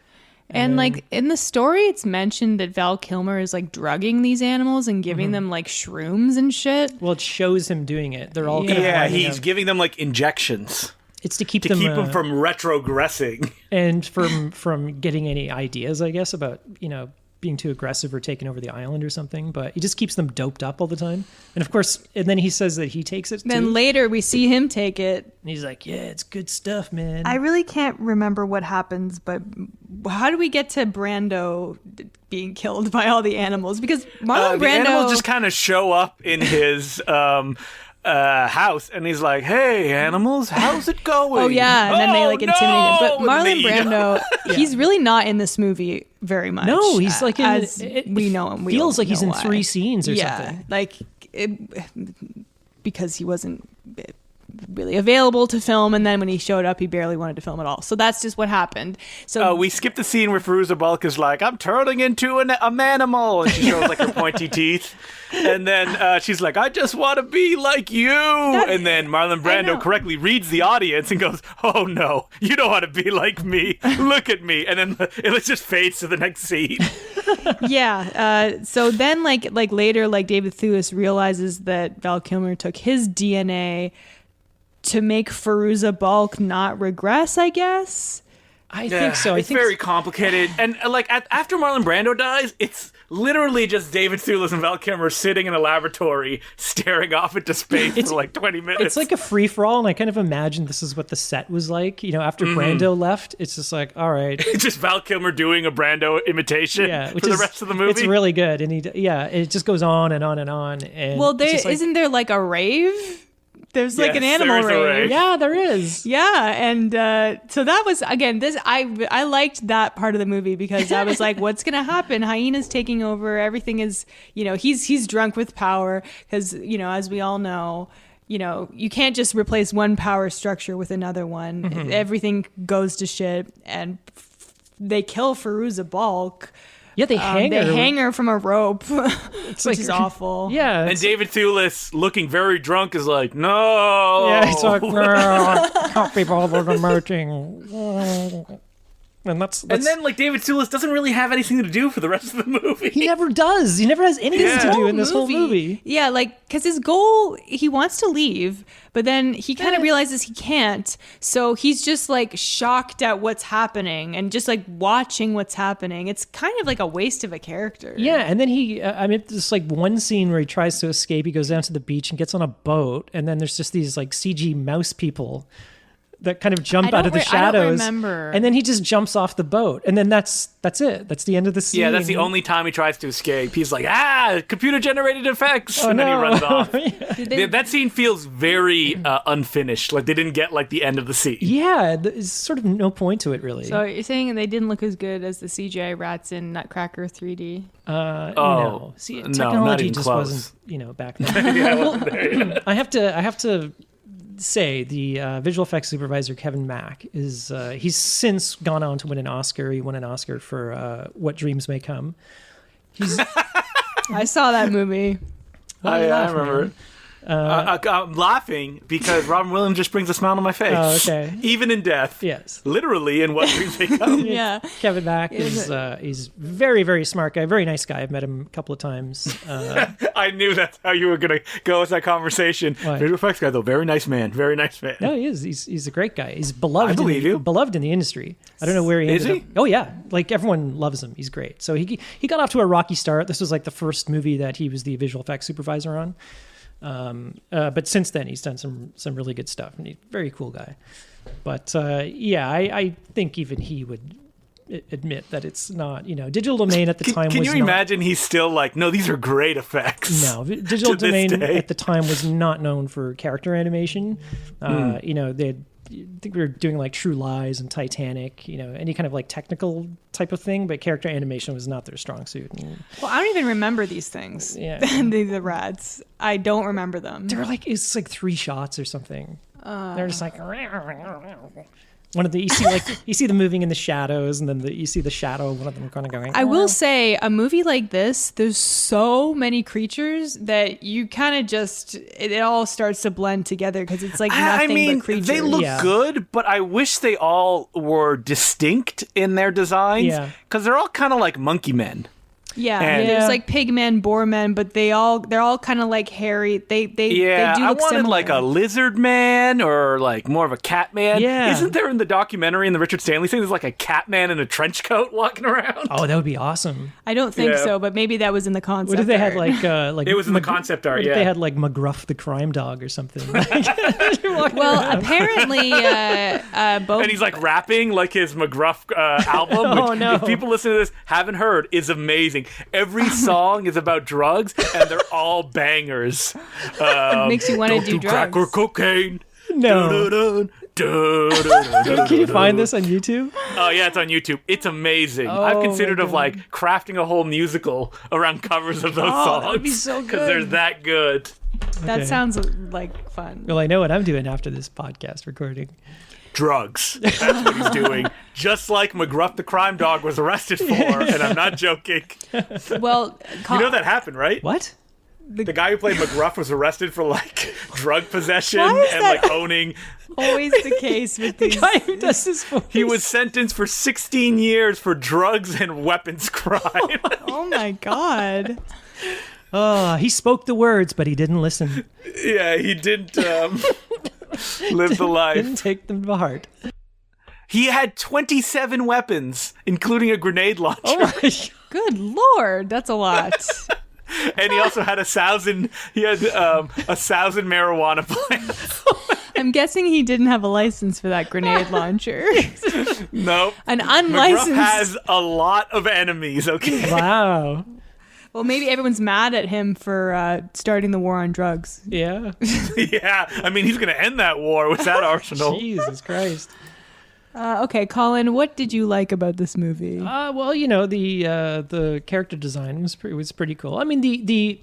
And like in the story, it's mentioned that Val Kilmer is like drugging these animals and giving them like shrooms and shit. Well, it shows him doing it. They're all kind of Yeah, lining he's up. giving them like injections It's to keep to them keep them from retrogressing. and from getting any ideas, I guess, about being too aggressive or taking over the island or something. But he just keeps them doped up all the time. And of course, and then he says that he takes it Then too. later we see him take it. And he's like, "Yeah, it's good stuff, man." I really can't remember what happens, but how do we get to Brando being killed by all the animals? Because Marlon The Brando animals just kind of show up in his house, and he's like, "Hey, animals, how's it going?" Oh yeah, and then they like intimidate him. But And Marlon then Brando, he's really not in this movie very much. No, he's like in as it we know him. We feels don't like he's know in why. 3 scenes or yeah, something. like because he wasn't really available to film, and then when he showed up, he barely wanted to film at all. So that's just what happened. So we skipped the scene where Fairuza Balk is like, I'm turning into a manimal, and she shows like her pointy teeth. And then she's like, I just want to be like you. And then Marlon Brando correctly reads the audience and goes, oh no, you don't want to be like me. Look at me. And then it just fades to the next scene. Yeah. So then like later, like David Thewlis realizes that Val Kilmer took his DNA to make Fairuza Balk not regress, I guess. I think so. It's very complicated. And like after Marlon Brando dies, it's literally just David Thewlis and Val Kilmer sitting in a laboratory staring off into space for like 20 minutes. It's like a free-for-all, and I kind of imagine this is what the set was like. You know, after Brando left, it's just like, all right. It's just Val Kilmer doing a Brando imitation for the rest of the movie. It's really good. And it just goes on and on and on. And well, isn't there like a rave? There's like an animal rave. Yeah, there is. Yeah, and so that was, again, I liked that part of the movie because I was like, what's going to happen? Hyena's taking over. Everything is, he's drunk with power because, as we all know, you can't just replace one power structure with another one. Mm-hmm. Everything goes to shit, and they kill Fairuza Balk. Yeah, they hang her from a rope, which is awful. Yeah. And David Thewlis, looking very drunk, is like, no. Yeah, he's like, no, can't be bothered emerging. And that's and then like David Thewlis doesn't really have anything to do for the rest of the movie. He never does. He never has anything to do in this whole movie. Yeah, like because his goal, he wants to leave, but then he kind of realizes he can't. So he's just like shocked at what's happening and just like watching what's happening. It's kind of like a waste of a character. Yeah, and then there's like one scene where he tries to escape. He goes down to the beach and gets on a boat, and then there's just these like CG mouse people that kind of jump out of the shadows. I don't remember. And then he just jumps off the boat. And then that's it. That's the end of the scene. Yeah, that's the only time he tries to escape. He's like, computer-generated effects. And then he runs off. That scene feels very unfinished. Like they didn't get like the end of the scene. Yeah, there's sort of no point to it, really. So you're saying they didn't look as good as the CGI rats in Nutcracker 3D? No. See, technology just close. Wasn't, back then. I have to say the visual effects supervisor Kevin Mack is he's since gone on to win an Oscar. He won an Oscar for What Dreams May Come. I saw that movie. I remember it. I'm laughing because Robin Williams just brings a smile on my face. Oh, okay. Even in death. Yes. Literally in What Dreams May Come. Yeah. Kevin Mack is he's very, very smart guy. Very nice guy. I've met him a couple of times. I knew that's how you were going to go with that conversation. Visual effects guy, though. Very nice man. Very nice man. No, he is. He's a great guy. He's beloved. I believe you. Beloved in the industry. I don't know where he ended up. Oh, yeah. Like, everyone loves him. He's great. So he got off to a rocky start. This was like the first movie that he was the visual effects supervisor on. But since then he's done some really good stuff, and he's a very cool guy. But I think even he would admit that it's not, Digital Domain at the time was Can you imagine he's still like, no, these are great effects? No, Digital Domain at the time was not known for character animation. I think we were doing like True Lies and Titanic, any kind of like technical type of thing, but character animation was not their strong suit. Well, I don't even remember these things. Yeah. the rats. I don't remember them. They're like, it's like 3 shots or something. They're just like, one of the, you see them moving in the shadows, and then you see the shadow of one of them kind of going. I will say, a movie like this, there's so many creatures that you kind of just, it all starts to blend together because it's like nothing but creatures. They look good, but I wish they all were distinct in their designs because they're all kind of like monkey men. Yeah, there's like pigmen, boarmen, but they're all kind of like hairy. They do look I wanted similar. like a lizard man or like more of a cat man. Yeah. Isn't there in the documentary in the Richard Stanley thing, there's like a cat man in a trench coat walking around? Oh, that would be awesome. I don't think so, but maybe that was in the concept. What if they had like it was in the concept art? What if they had like McGruff the crime dog or something? Well, apparently, both. And he's like rapping like his McGruff album, which if people listen to this haven't heard, is amazing. Every song is about drugs, and they're all bangers. Makes you want to do drugs. Crack or cocaine. No. Can you find this on YouTube? Oh yeah, it's on YouTube. It's amazing. I've considered of like crafting a whole musical around covers of those songs. That'd be so good because they're that good. That sounds like fun. Well, I know what I'm doing after this podcast recording. Drugs. That's what he's doing. Just like McGruff the crime dog was arrested for, and I'm not joking. Well, you know that happened, right? What? The guy who played McGruff was arrested for like drug possession Why is and that like owning. always the case with The these. guy who does this voice. He was sentenced for 16 years for drugs and weapons crime. Oh my god. Oh, he spoke the words, but he didn't listen. Yeah, he didn't live the life. Didn't take them to heart. He had 27 weapons, including a grenade launcher. Oh my God. Good lord, that's a lot. And he also had 1,000 marijuana plants. I'm guessing he didn't have a license for that grenade launcher. Nope. An McGruff unlicensed. has a lot of enemies, okay? Wow. Well, maybe everyone's mad at him for starting the war on drugs. Yeah. Yeah, I mean, he's going to end that war with that arsenal. Jesus Christ. Okay, Colin, what did you like about this movie? Well, you know, the character design was pretty cool. I mean, the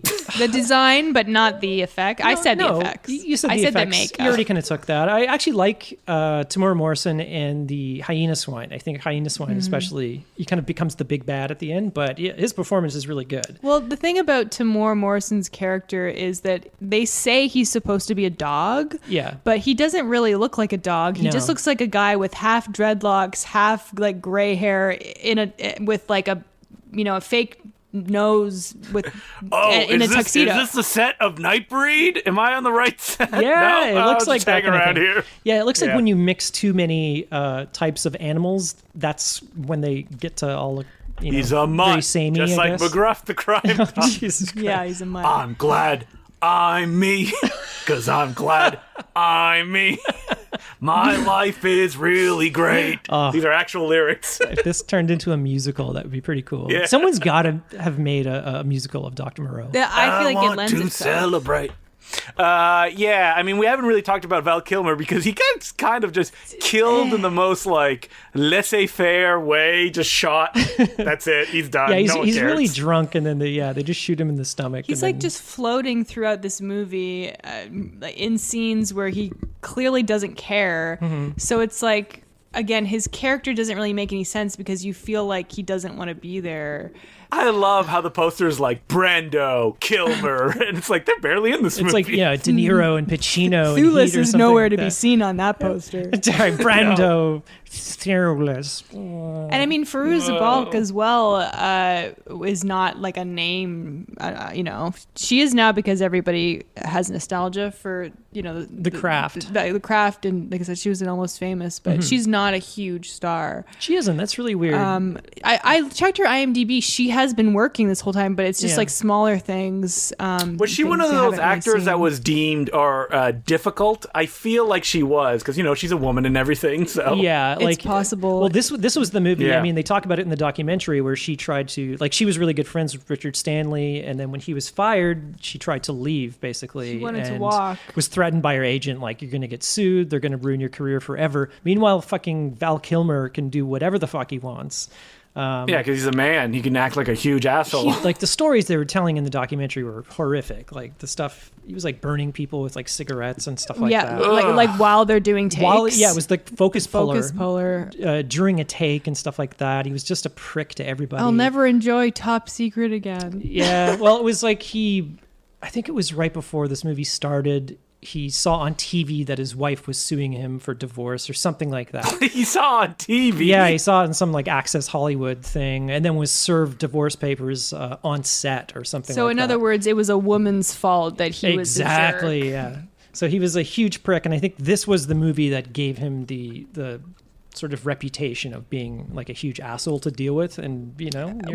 design, but not the effect. I said the effects. You said I the said effects. the makeup. You already kind of took that. I actually like Tamora Morrison and the hyena swine. I think hyena swine especially, he kind of becomes the big bad at the end, but his performance is really good. Well, the thing about Tamora Morrison's character is that they say he's supposed to be a dog. Yeah. But he doesn't really look like a dog. He just looks like a guy with half dreadlocks, half like gray hair with like a fake nose with in a tuxedo. Is this the set of Nightbreed? Am I on the right set? Yeah, No? it looks like just that hang kind of around thing. here. Yeah, it looks like Yeah. when you mix too many types of animals, that's when they get to all look, He's a very mutt, samey, just I like guess. McGruff the crime dog. Jesus Christ. Yeah, he's a mutt. I'm glad I'm me, because I'm glad I'm me. My life is really great. These are actual lyrics. If this turned into a musical, that would be pretty cool. Yeah. Someone's got to have made a musical of Dr. Moreau. Yeah, I feel like it want lends to itself. celebrate. Yeah, I mean, we haven't really talked about Val Kilmer because he gets kind of just killed in the most like laissez-faire way, just shot. That's it. He's done. Yeah, No one he's cares. really drunk, and then they just shoot him in the stomach. He's and like then- just floating throughout this movie in scenes where he clearly doesn't care. So it's like, again, his character doesn't really make any sense because you feel like he doesn't want to be there. I love how the poster is like Brando, Kilmer, and it's like they're barely in this It's movie. like, De Niro and Pacino. and Thewlis Heat or is something nowhere like to be that. seen on that poster. Sorry, Brando, Thewlis. And I mean, Firouz Balk as well is not like a name. She is now because everybody has nostalgia for The craft. the craft, and like I said, she was an Almost Famous, but she's not a huge star. She isn't. That's really weird. I checked her IMDb. She has been working this whole time, but it's just Yeah. like smaller things. Was she one of things you those haven't really actors that seen. was deemed or difficult? I feel like she was because she's a woman and everything. So yeah, It's like possible. Well, this was the movie. Yeah. I mean, they talk about it in the documentary where she tried to, like, she was really good friends with Richard Stanley, and then when he was fired, she tried to leave. Basically, She wanted to and walk. Was threatened by her agent, like, you're going to get sued. They're going to ruin your career forever. Meanwhile, fucking Val Kilmer can do whatever the fuck he wants. yeah, because he's a man. He can act like a huge asshole. Like the stories they were telling in the documentary were horrific. Like the stuff he was like burning people with like cigarettes and stuff like yeah, that. like while they're doing takes. It was the focus focus puller. puller. During a take and stuff like that. He was just a prick to everybody. I'll never enjoy Top Secret again. Yeah, well, it was like I think it was right before this movie started. He saw on TV that his wife was suing him for divorce or something like that. He saw on TV. Yeah, he saw it in some like Access Hollywood thing, and then was served divorce papers on set or something. So like in that. other words, it was a woman's fault that he was a jerk. Exactly. Yeah. So he was a huge prick, and I think this was the movie that gave him the sort of reputation of being like a huge asshole to deal with, and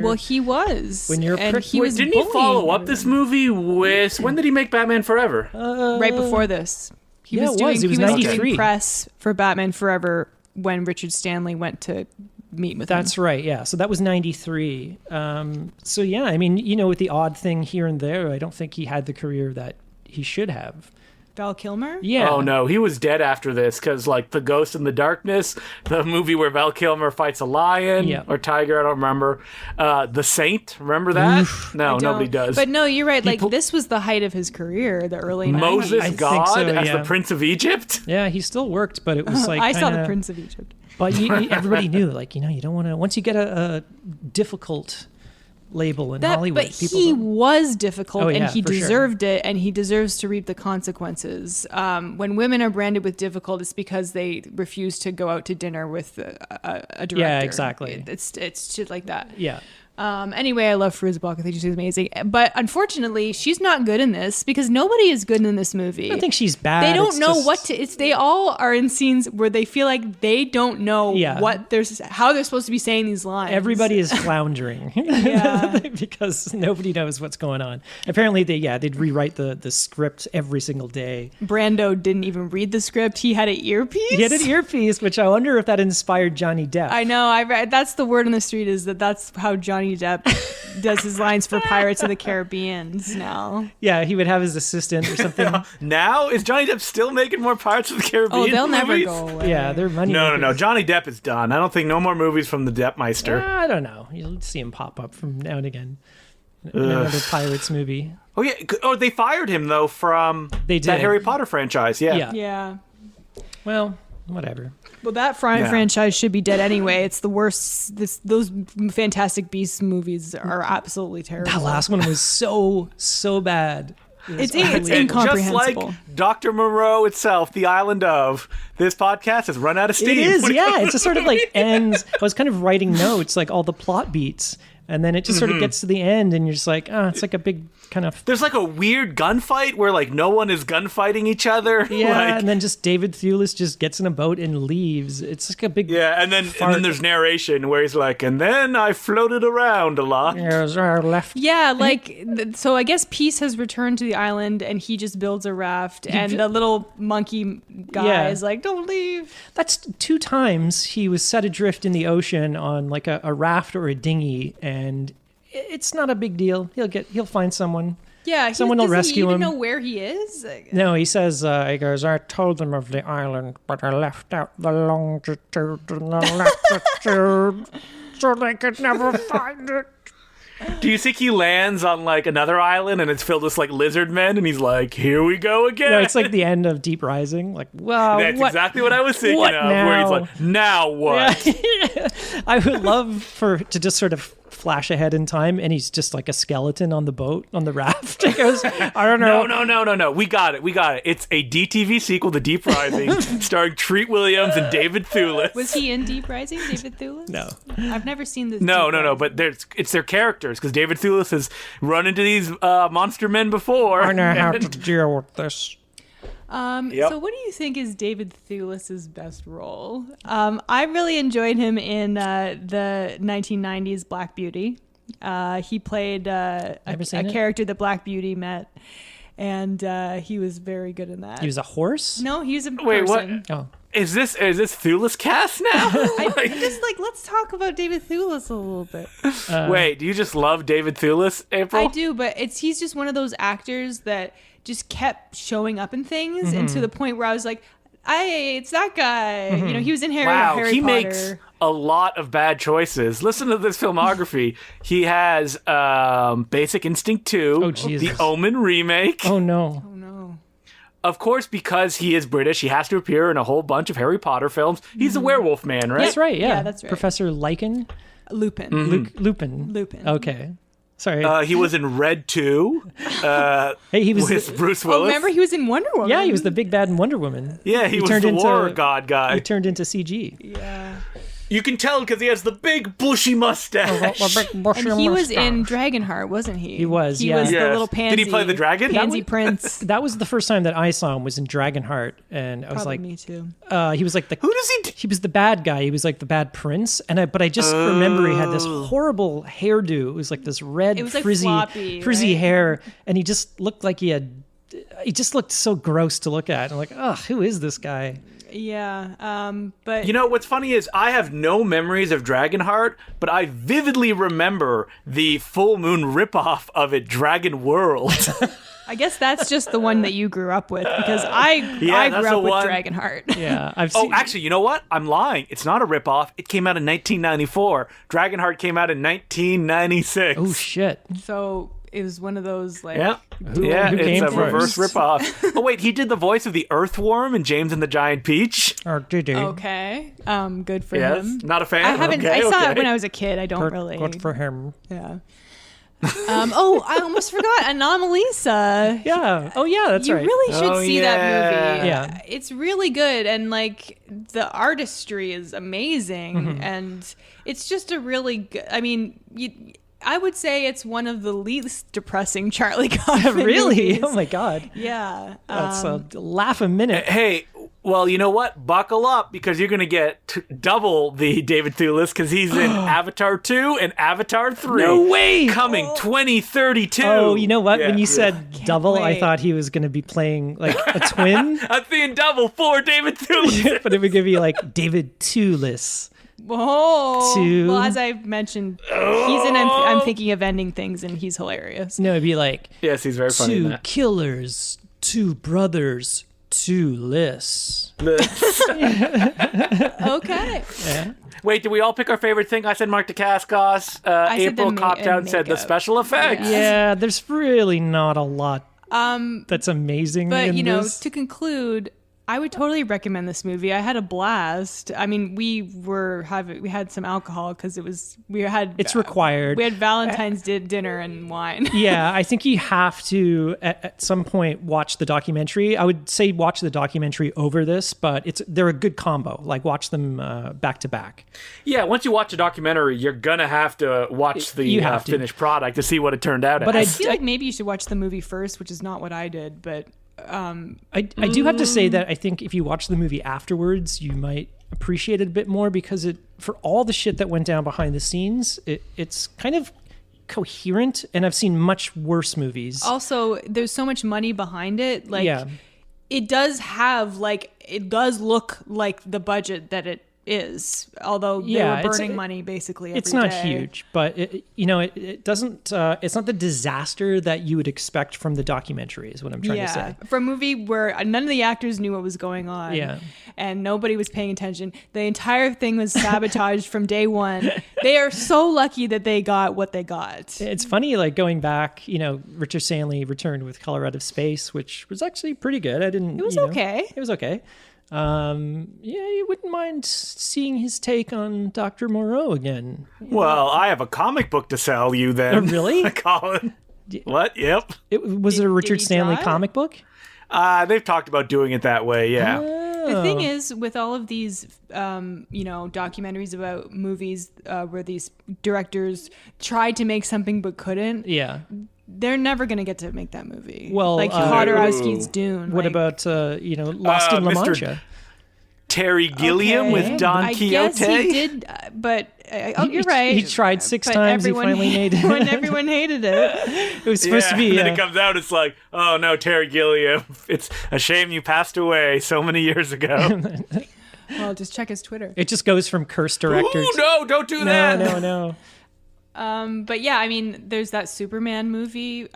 Well, he was. When you're a and prick- he Wait, was Didn't he follow bullying up this movie with when did he make Batman Forever? right before this. He yeah, was it was. doing It was he was 93. doing press for Batman Forever when Richard Stanley went to meet with That's him. right. Yeah. So that was 93. So yeah, I mean, with the odd thing here and there, I don't think he had the career that he should have. Val Kilmer? Yeah. Oh no, he was dead after this because like The Ghost in the Darkness, the movie where Val Kilmer fights a lion or tiger, I don't remember. The Saint, remember that? No, nobody does. But no, you're right. Like this was the height of his career, the early 90s. Moses God so, as the Prince of Egypt. Yeah, he still worked, but it was like I saw the Prince of Egypt. But everybody knew, like, you don't want to. Once you get a difficult label in Hollywood, but he was difficult, and he for deserved it, and he deserves to reap the consequences. When women are branded with difficult, it's because they refuse to go out to dinner with a director. Yeah, exactly. It's shit like that. Yeah. Anyway, I love Firuza Balk. I think she's amazing. But unfortunately, she's not good in this because nobody is good in this movie. I don't think she's bad. They don't know what to. They all are in scenes where they feel like they don't know how they're supposed to be saying these lines. Everybody is floundering because nobody knows what's going on. Apparently, they'd rewrite the script every single day. Brando didn't even read the script. He had an earpiece. He had an earpiece, which I wonder if that inspired Johnny Depp. I know. That's the word on the street is that's how Johnny Depp does his lines for Pirates of the Caribbean now. Yeah, he would have his assistant or something. Now is Johnny Depp still making more Pirates of the Caribbean? Oh, they'll movies? never go away. Yeah, they're money. No. Johnny Depp is done. I don't think no more movies from the Deppmeister. I don't know. You'll see him pop up from now and again in another Pirates movie. Oh yeah. Oh, they fired him though from that Harry Potter franchise. Yeah. Well, whatever. Well, that franchise should be dead anyway. It's the worst. Those Fantastic Beasts movies are absolutely terrible. That last one was so bad. It's incomprehensible. Just like Dr. Moreau itself, the island of this podcast has run out of steam. It is, It just sort of like ends. I was kind of writing notes, like all the plot beats, and then it just sort of gets to the end, and you're just like, it's like a big kind of. There's like a weird gunfight where like no one is gunfighting each other. Yeah, and then just David Thewlis just gets in a boat and leaves. It's like a big. Yeah, and then there's narration where he's like, and then I floated around a lot. There's our left. Yeah, like so. I guess Peace has returned to the island, and he just builds a raft, and the little monkey guy is like, "Don't leave." That's 2 times he was set adrift in the ocean on like a raft or a dinghy, and it's not a big deal. He'll find someone. Yeah, someone will rescue him. Does he even know where he is? No, he says, he goes, I told them of the island, but I left out the longitude and the latitude so they could never find it. Do you think he lands on like another island and it's filled with like lizard men and he's like, here we go again? No, it's like the end of Deep Rising. Like, wow. That's exactly what I was thinking of. Now? Where he's like, now what? Yeah. I would love to just sort of flash ahead in time and he's just like a skeleton on the boat, on the raft. He goes, I don't know. No. We got it. It's a DTV sequel to Deep Rising starring Treat Williams and David Thewlis. Was he in Deep Rising, David Thewlis? No. I've never seen this. No. But it's their characters because David Thewlis has run into these monster men before. I know how to deal with this. So what do you think is David Thewlis's best role? I really enjoyed him in the 1990s Black Beauty. He played a character that Black Beauty met, and he was very good in that. He was a horse? No, he was a Wait, person. what? Oh. Is this Thewlis cast now? I'm just like, let's talk about David Thewlis a little bit. Wait, do you just love David Thewlis, April? I do, but he's just one of those actors that just kept showing up in things, and to the point where I was like, it's that guy. Mm-hmm. You know, he was in Harry Potter. Makes a lot of bad choices. Listen to this filmography. He has Basic Instinct 2, The Omen remake. Oh, no. Of course, because he is British, he has to appear in a whole bunch of Harry Potter films. He's a werewolf man, right? That's right, yeah. That's right. Professor Lupin. Lupin. Okay. Sorry. He was in Red 2 he was with Bruce Willis. Oh, remember he was in Wonder Woman? Yeah, he was the big bad in Wonder Woman. Yeah, he was the war god guy. He turned into CG. Yeah. You can tell because he has the big bushy mustache. And he was in Dragonheart, wasn't he? He was, He was the little pansy. Did he play the dragon? Pansy prince. That was the first time that I saw him was in Dragonheart, and I was like, me too. He was like who does he? He was the bad guy. He was like the bad prince, but I just remember he had this horrible hairdo. It was like this red, frizzy hair, and he just looked like he just looked so gross to look at. I'm like, who is this guy? Yeah. But You know, what's funny is I have no memories of Dragonheart, but I vividly remember the Full Moon ripoff of it, Dragon World. I guess that's just the one that you grew up with, because I grew that's the up with one. Dragonheart. Yeah, I've Oh, seen. actually, you know what? I'm lying. It's not a ripoff. It came out in 1994. Dragonheart came out in 1996. Oh shit! So it was one of those like. Yeah. Who It's came a first? reverse ripoff. Oh, wait, he did the voice of the Earthworm in James and the Giant Peach? Or did he? Okay. Good for Yes. him. Not a fan? I haven't. Okay, I saw okay. it when I was a kid. I don't really. Good for him. Yeah. I almost forgot Anomalisa. Yeah. Oh yeah, that's You right. really should Oh, see that yeah. movie. Yeah. It's really good, and like the artistry is amazing, Mm-hmm. and it's just a really good. I mean, I would say it's one of the least depressing Charlie Kaufman Really? movies. Oh my god. Yeah. That's a laugh a minute. Hey, well, you know what? Buckle up, because you're going to get double the David Thewlis, because he's in Avatar 2 and Avatar 3. No way! Coming 2032. Oh, you know what? Yeah, When you yeah. said double, I wait. thought he was going to be playing like a twin, I'm seeing double for David Thewlis. but it would give you like David Thewlis. Whoa. Two. Well, as I mentioned, he's in I'm Thinking of Ending Things, and he's hilarious. No, it'd be like Yes, he's very funny in two that. killers, two brothers, two lists. Okay. Yeah. Wait, did we all pick our favorite thing? I said Mark Dacascos. I said April the copped out and said the makeup. special effects. Yeah, there's really not a lot that's amazing But in you know, this. to conclude, I would totally recommend this movie. I had a blast. I mean, we had some alcohol because It's required. We had Valentine's dinner and wine. Yeah, I think you have to at some point watch the documentary. I would say watch the documentary over this, but they're a good combo. Like watch them back to back. Yeah, once you watch a documentary, you're going to have to watch the You have to. finished product to see what it turned out But I as. feel like maybe you should watch the movie first, which is not what I did, but I do have to say that I think if you watch the movie afterwards, you might appreciate it a bit more because for all the shit that went down behind the scenes, it's kind of coherent. And I've seen much worse movies. also there's so much money behind it. Like Yeah. it does look like the budget that it is, although they Yeah, were it's- burning money basically every It's not day. huge, but it doesn't. It's not the disaster that you would expect from the documentary. Is what I'm trying to say. For a movie where none of the actors knew what was going on, Yeah. and nobody was paying attention, the entire thing was sabotaged from day one. They are so lucky that they got what they got. It's funny, like going back. Richard Stanley returned with Color Out of Space, which was actually pretty good. It was okay. It was okay. You wouldn't mind seeing his take on Dr. Moreau again. Well, I have a comic book to sell you then. Oh, really? Colin. What? Yep. Was it a Richard he Stanley die? comic book? They've talked about doing it that way, yeah. The thing is, with all of these, documentaries about movies where these directors tried to make something but couldn't, Yeah. they're never going to get to make that movie. Well, like Jodorowsky's Dune. What like, about Lost in La Mr. Mancha? Terry Gilliam okay. with Don I Quixote. guess he did, but you're right. He tried 6 But times. He everyone finally made it. when everyone hated it. It was supposed to be. And then it comes out, it's like, oh no, Terry Gilliam. It's a shame you passed away so many years ago. Well, just check his Twitter. It just goes from cursed directors. Ooh, no, don't do that. No. But yeah, I mean, there's that Superman movie.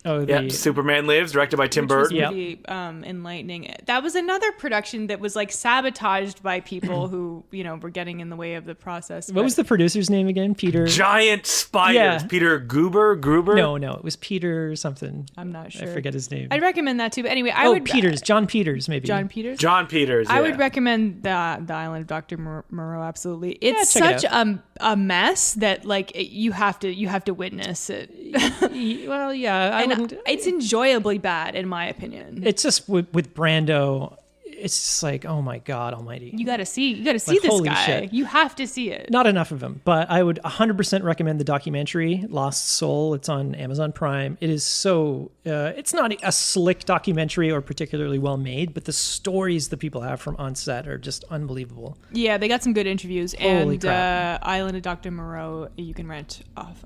Oh, Yep, Superman Lives, directed by Tim Which was Burton. Yep. pretty enlightening. That was another production that was like sabotaged by people who were getting in the way of the process. What was the producer's name again? Peter. Giant spiders. Yeah. Peter Gruber? No, it was Peter something. I'm not sure. I forget his name. I'd recommend that too. But anyway, John Peters, maybe. John Peters. John Peters. I yeah. would recommend the Island of Dr. Moreau. Absolutely, it's check it such a mess that like you have to witness it. Well, yeah, I wouldn't. It's enjoyably bad in my opinion. It's just with Brando. It's just like, oh my God Almighty. You gotta see this holy guy. shit. You have to see it. Not enough of him, but I would 100% recommend the documentary Lost Soul. It's on Amazon Prime. It is so. It's not a slick documentary or particularly well made, but the stories the people have from on set are just unbelievable. Yeah, they got some good interviews. Holy and crap. Island of Dr. Moreau, you can rent off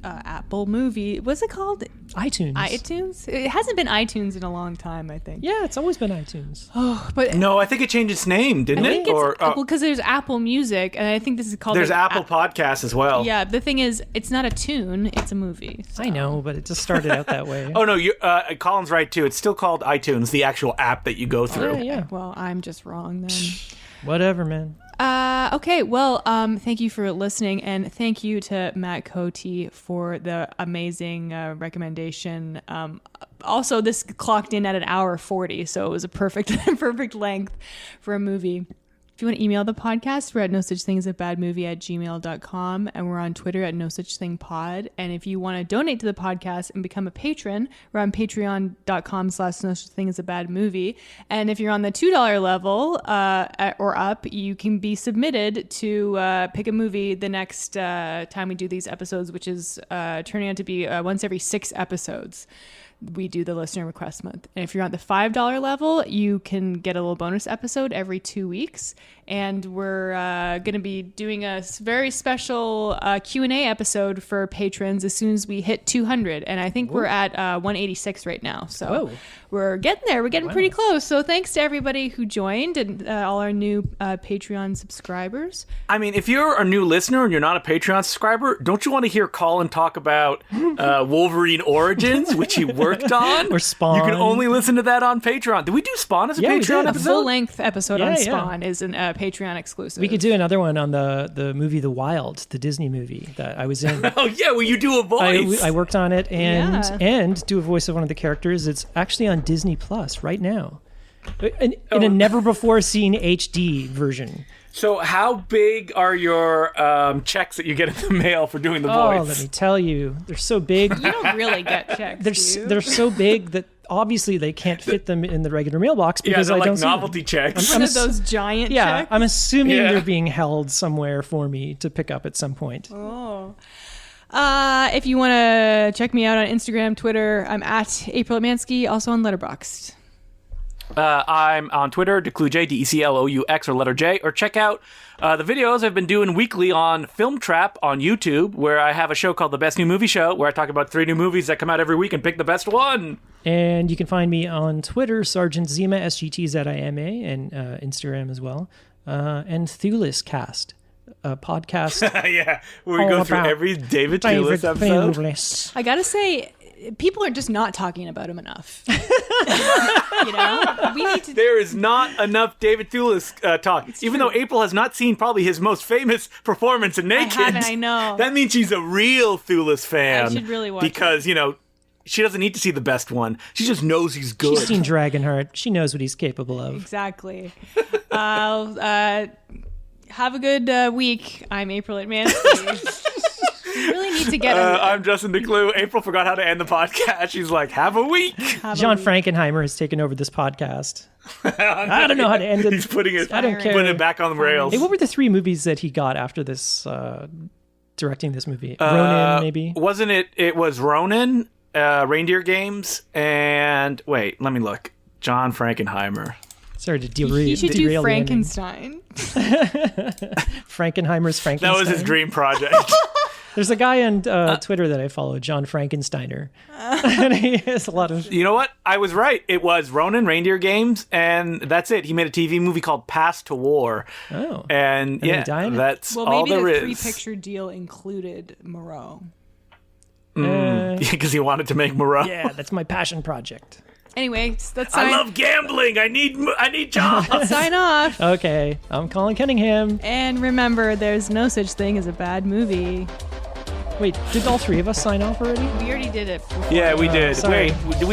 Apple movie. What's it called? iTunes. iTunes? It hasn't been iTunes in a long time, I think. Yeah, it's always been iTunes. Oh, but No, I think it changed its name, didn't I it? think it's, well, because there's Apple Music, and I think this is called. There's like, Apple Podcasts as well. Yeah, the thing is, it's not a tune; it's a movie. So. I know, but it just started out that way. Oh no, Colin's right too. It's still called iTunes, the actual app that you go through. Yeah. Well, I'm just wrong then. Whatever, man. Okay, well, thank you for listening, and thank you to Matt Cote for the amazing recommendation. Also, this clocked in at an hour 40, so it was a perfect length for a movie. If you want to email the podcast, we're at nosuchthingasabadmovie@gmail.com, and we're on Twitter at nosuchthingpod. And if you want to donate to the podcast and become a patron, we're on patreon.com/nosuchthingasabadmovie. And if you're on the $2 level or up, you can be submitted to pick a movie the next time we do these episodes, which is turning out to be once every 6 episodes. We do the listener request month. And if you're on the $5 level, you can get a little bonus episode every 2 weeks. And we're going to be doing a very special Q&A episode for patrons as soon as we hit 200. And I think we're at 186 right now. So we're getting there. We're getting pretty close. So thanks to everybody who joined and all our new Patreon subscribers. I mean, if you're a new listener and you're not a Patreon subscriber, don't you want to hear Colin talk about Wolverine Origins, which he worked on? Or Spawn. You can only listen to that on Patreon. Did we do Spawn as a Patreon A episode? full-length episode on Spawn is a Patreon exclusive. We could do another one on the movie The Wild, the Disney movie that I was in. Oh, yeah, well, you do a voice. I worked on it and do a voice of one of the characters. It's actually on Disney Plus right now. In a never-before-seen HD version. So how big are your checks that you get in the mail for doing the voice? Oh, let me tell you. They're so big. You don't really get checks, They're so big that obviously they can't fit them in the regular mailbox because I don't see novelty them. checks. One of those giant checks? I'm assuming they're being held somewhere for me to pick up at some point. Oh. If you want to check me out on Instagram, Twitter, I'm at April Atmansky, also on Letterboxd. I'm on Twitter, DeclouJ, DECLOUX, or letter J, or check out the videos I've been doing weekly on Film Trap on YouTube, where I have a show called The Best New Movie Show, where I talk about 3 new movies that come out every week and pick the best one. And you can find me on Twitter, Sergeant Zima, SGTZIMA, and Instagram as well. And Thewlis Cast, a podcast. Yeah, where we go through every David Thewlis episode. Thewlis. I gotta say, people are just not talking about him enough. We need to. There is not enough David Thewlis talk. Even though April has not seen probably his most famous performance in Naked. I haven't, I know. That means she's a real Thewlis fan. I should really watch because, she doesn't need to see the best one. She just knows he's good. She's seen Dragonheart. She knows what he's capable of. Exactly. Have a good week. I'm April Atmansky. You really need to get I'm Justin DeClue. April forgot how to end the podcast. She's like, have a week. John Frankenheimer has taken over this podcast. I don't know how to end it. He's putting it back on the rails. Hey, what were the 3 movies that he got after this, directing this movie? Ronin, maybe? Wasn't it? It was Ronin, Reindeer Games, and wait, let me look. John Frankenheimer. Sorry to derail. He should do Frankenstein. Frankenheimer's Frankenstein. That was his dream project. There's a guy on Twitter that I follow, John Frankensteiner. And he has a lot of... You know what? I was right. It was Ronin, Reindeer Games, and that's it. He made a TV movie called Pass to War. Oh. And he died? that's all maybe there is. Maybe the 3-picture deal included Moreau. Because he wanted to make Moreau. Yeah, that's my passion project. Anyway, let's I love gambling. I need jobs. Let's sign off. Okay, I'm Colin Cunningham. And remember, there's no such thing as a bad movie. Wait, did all 3 of us sign off already? We already did it before. Yeah, we did. Sorry. Wait, did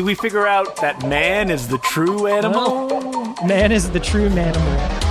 we figure out that man is the true animal? Oh, man is the true manimal.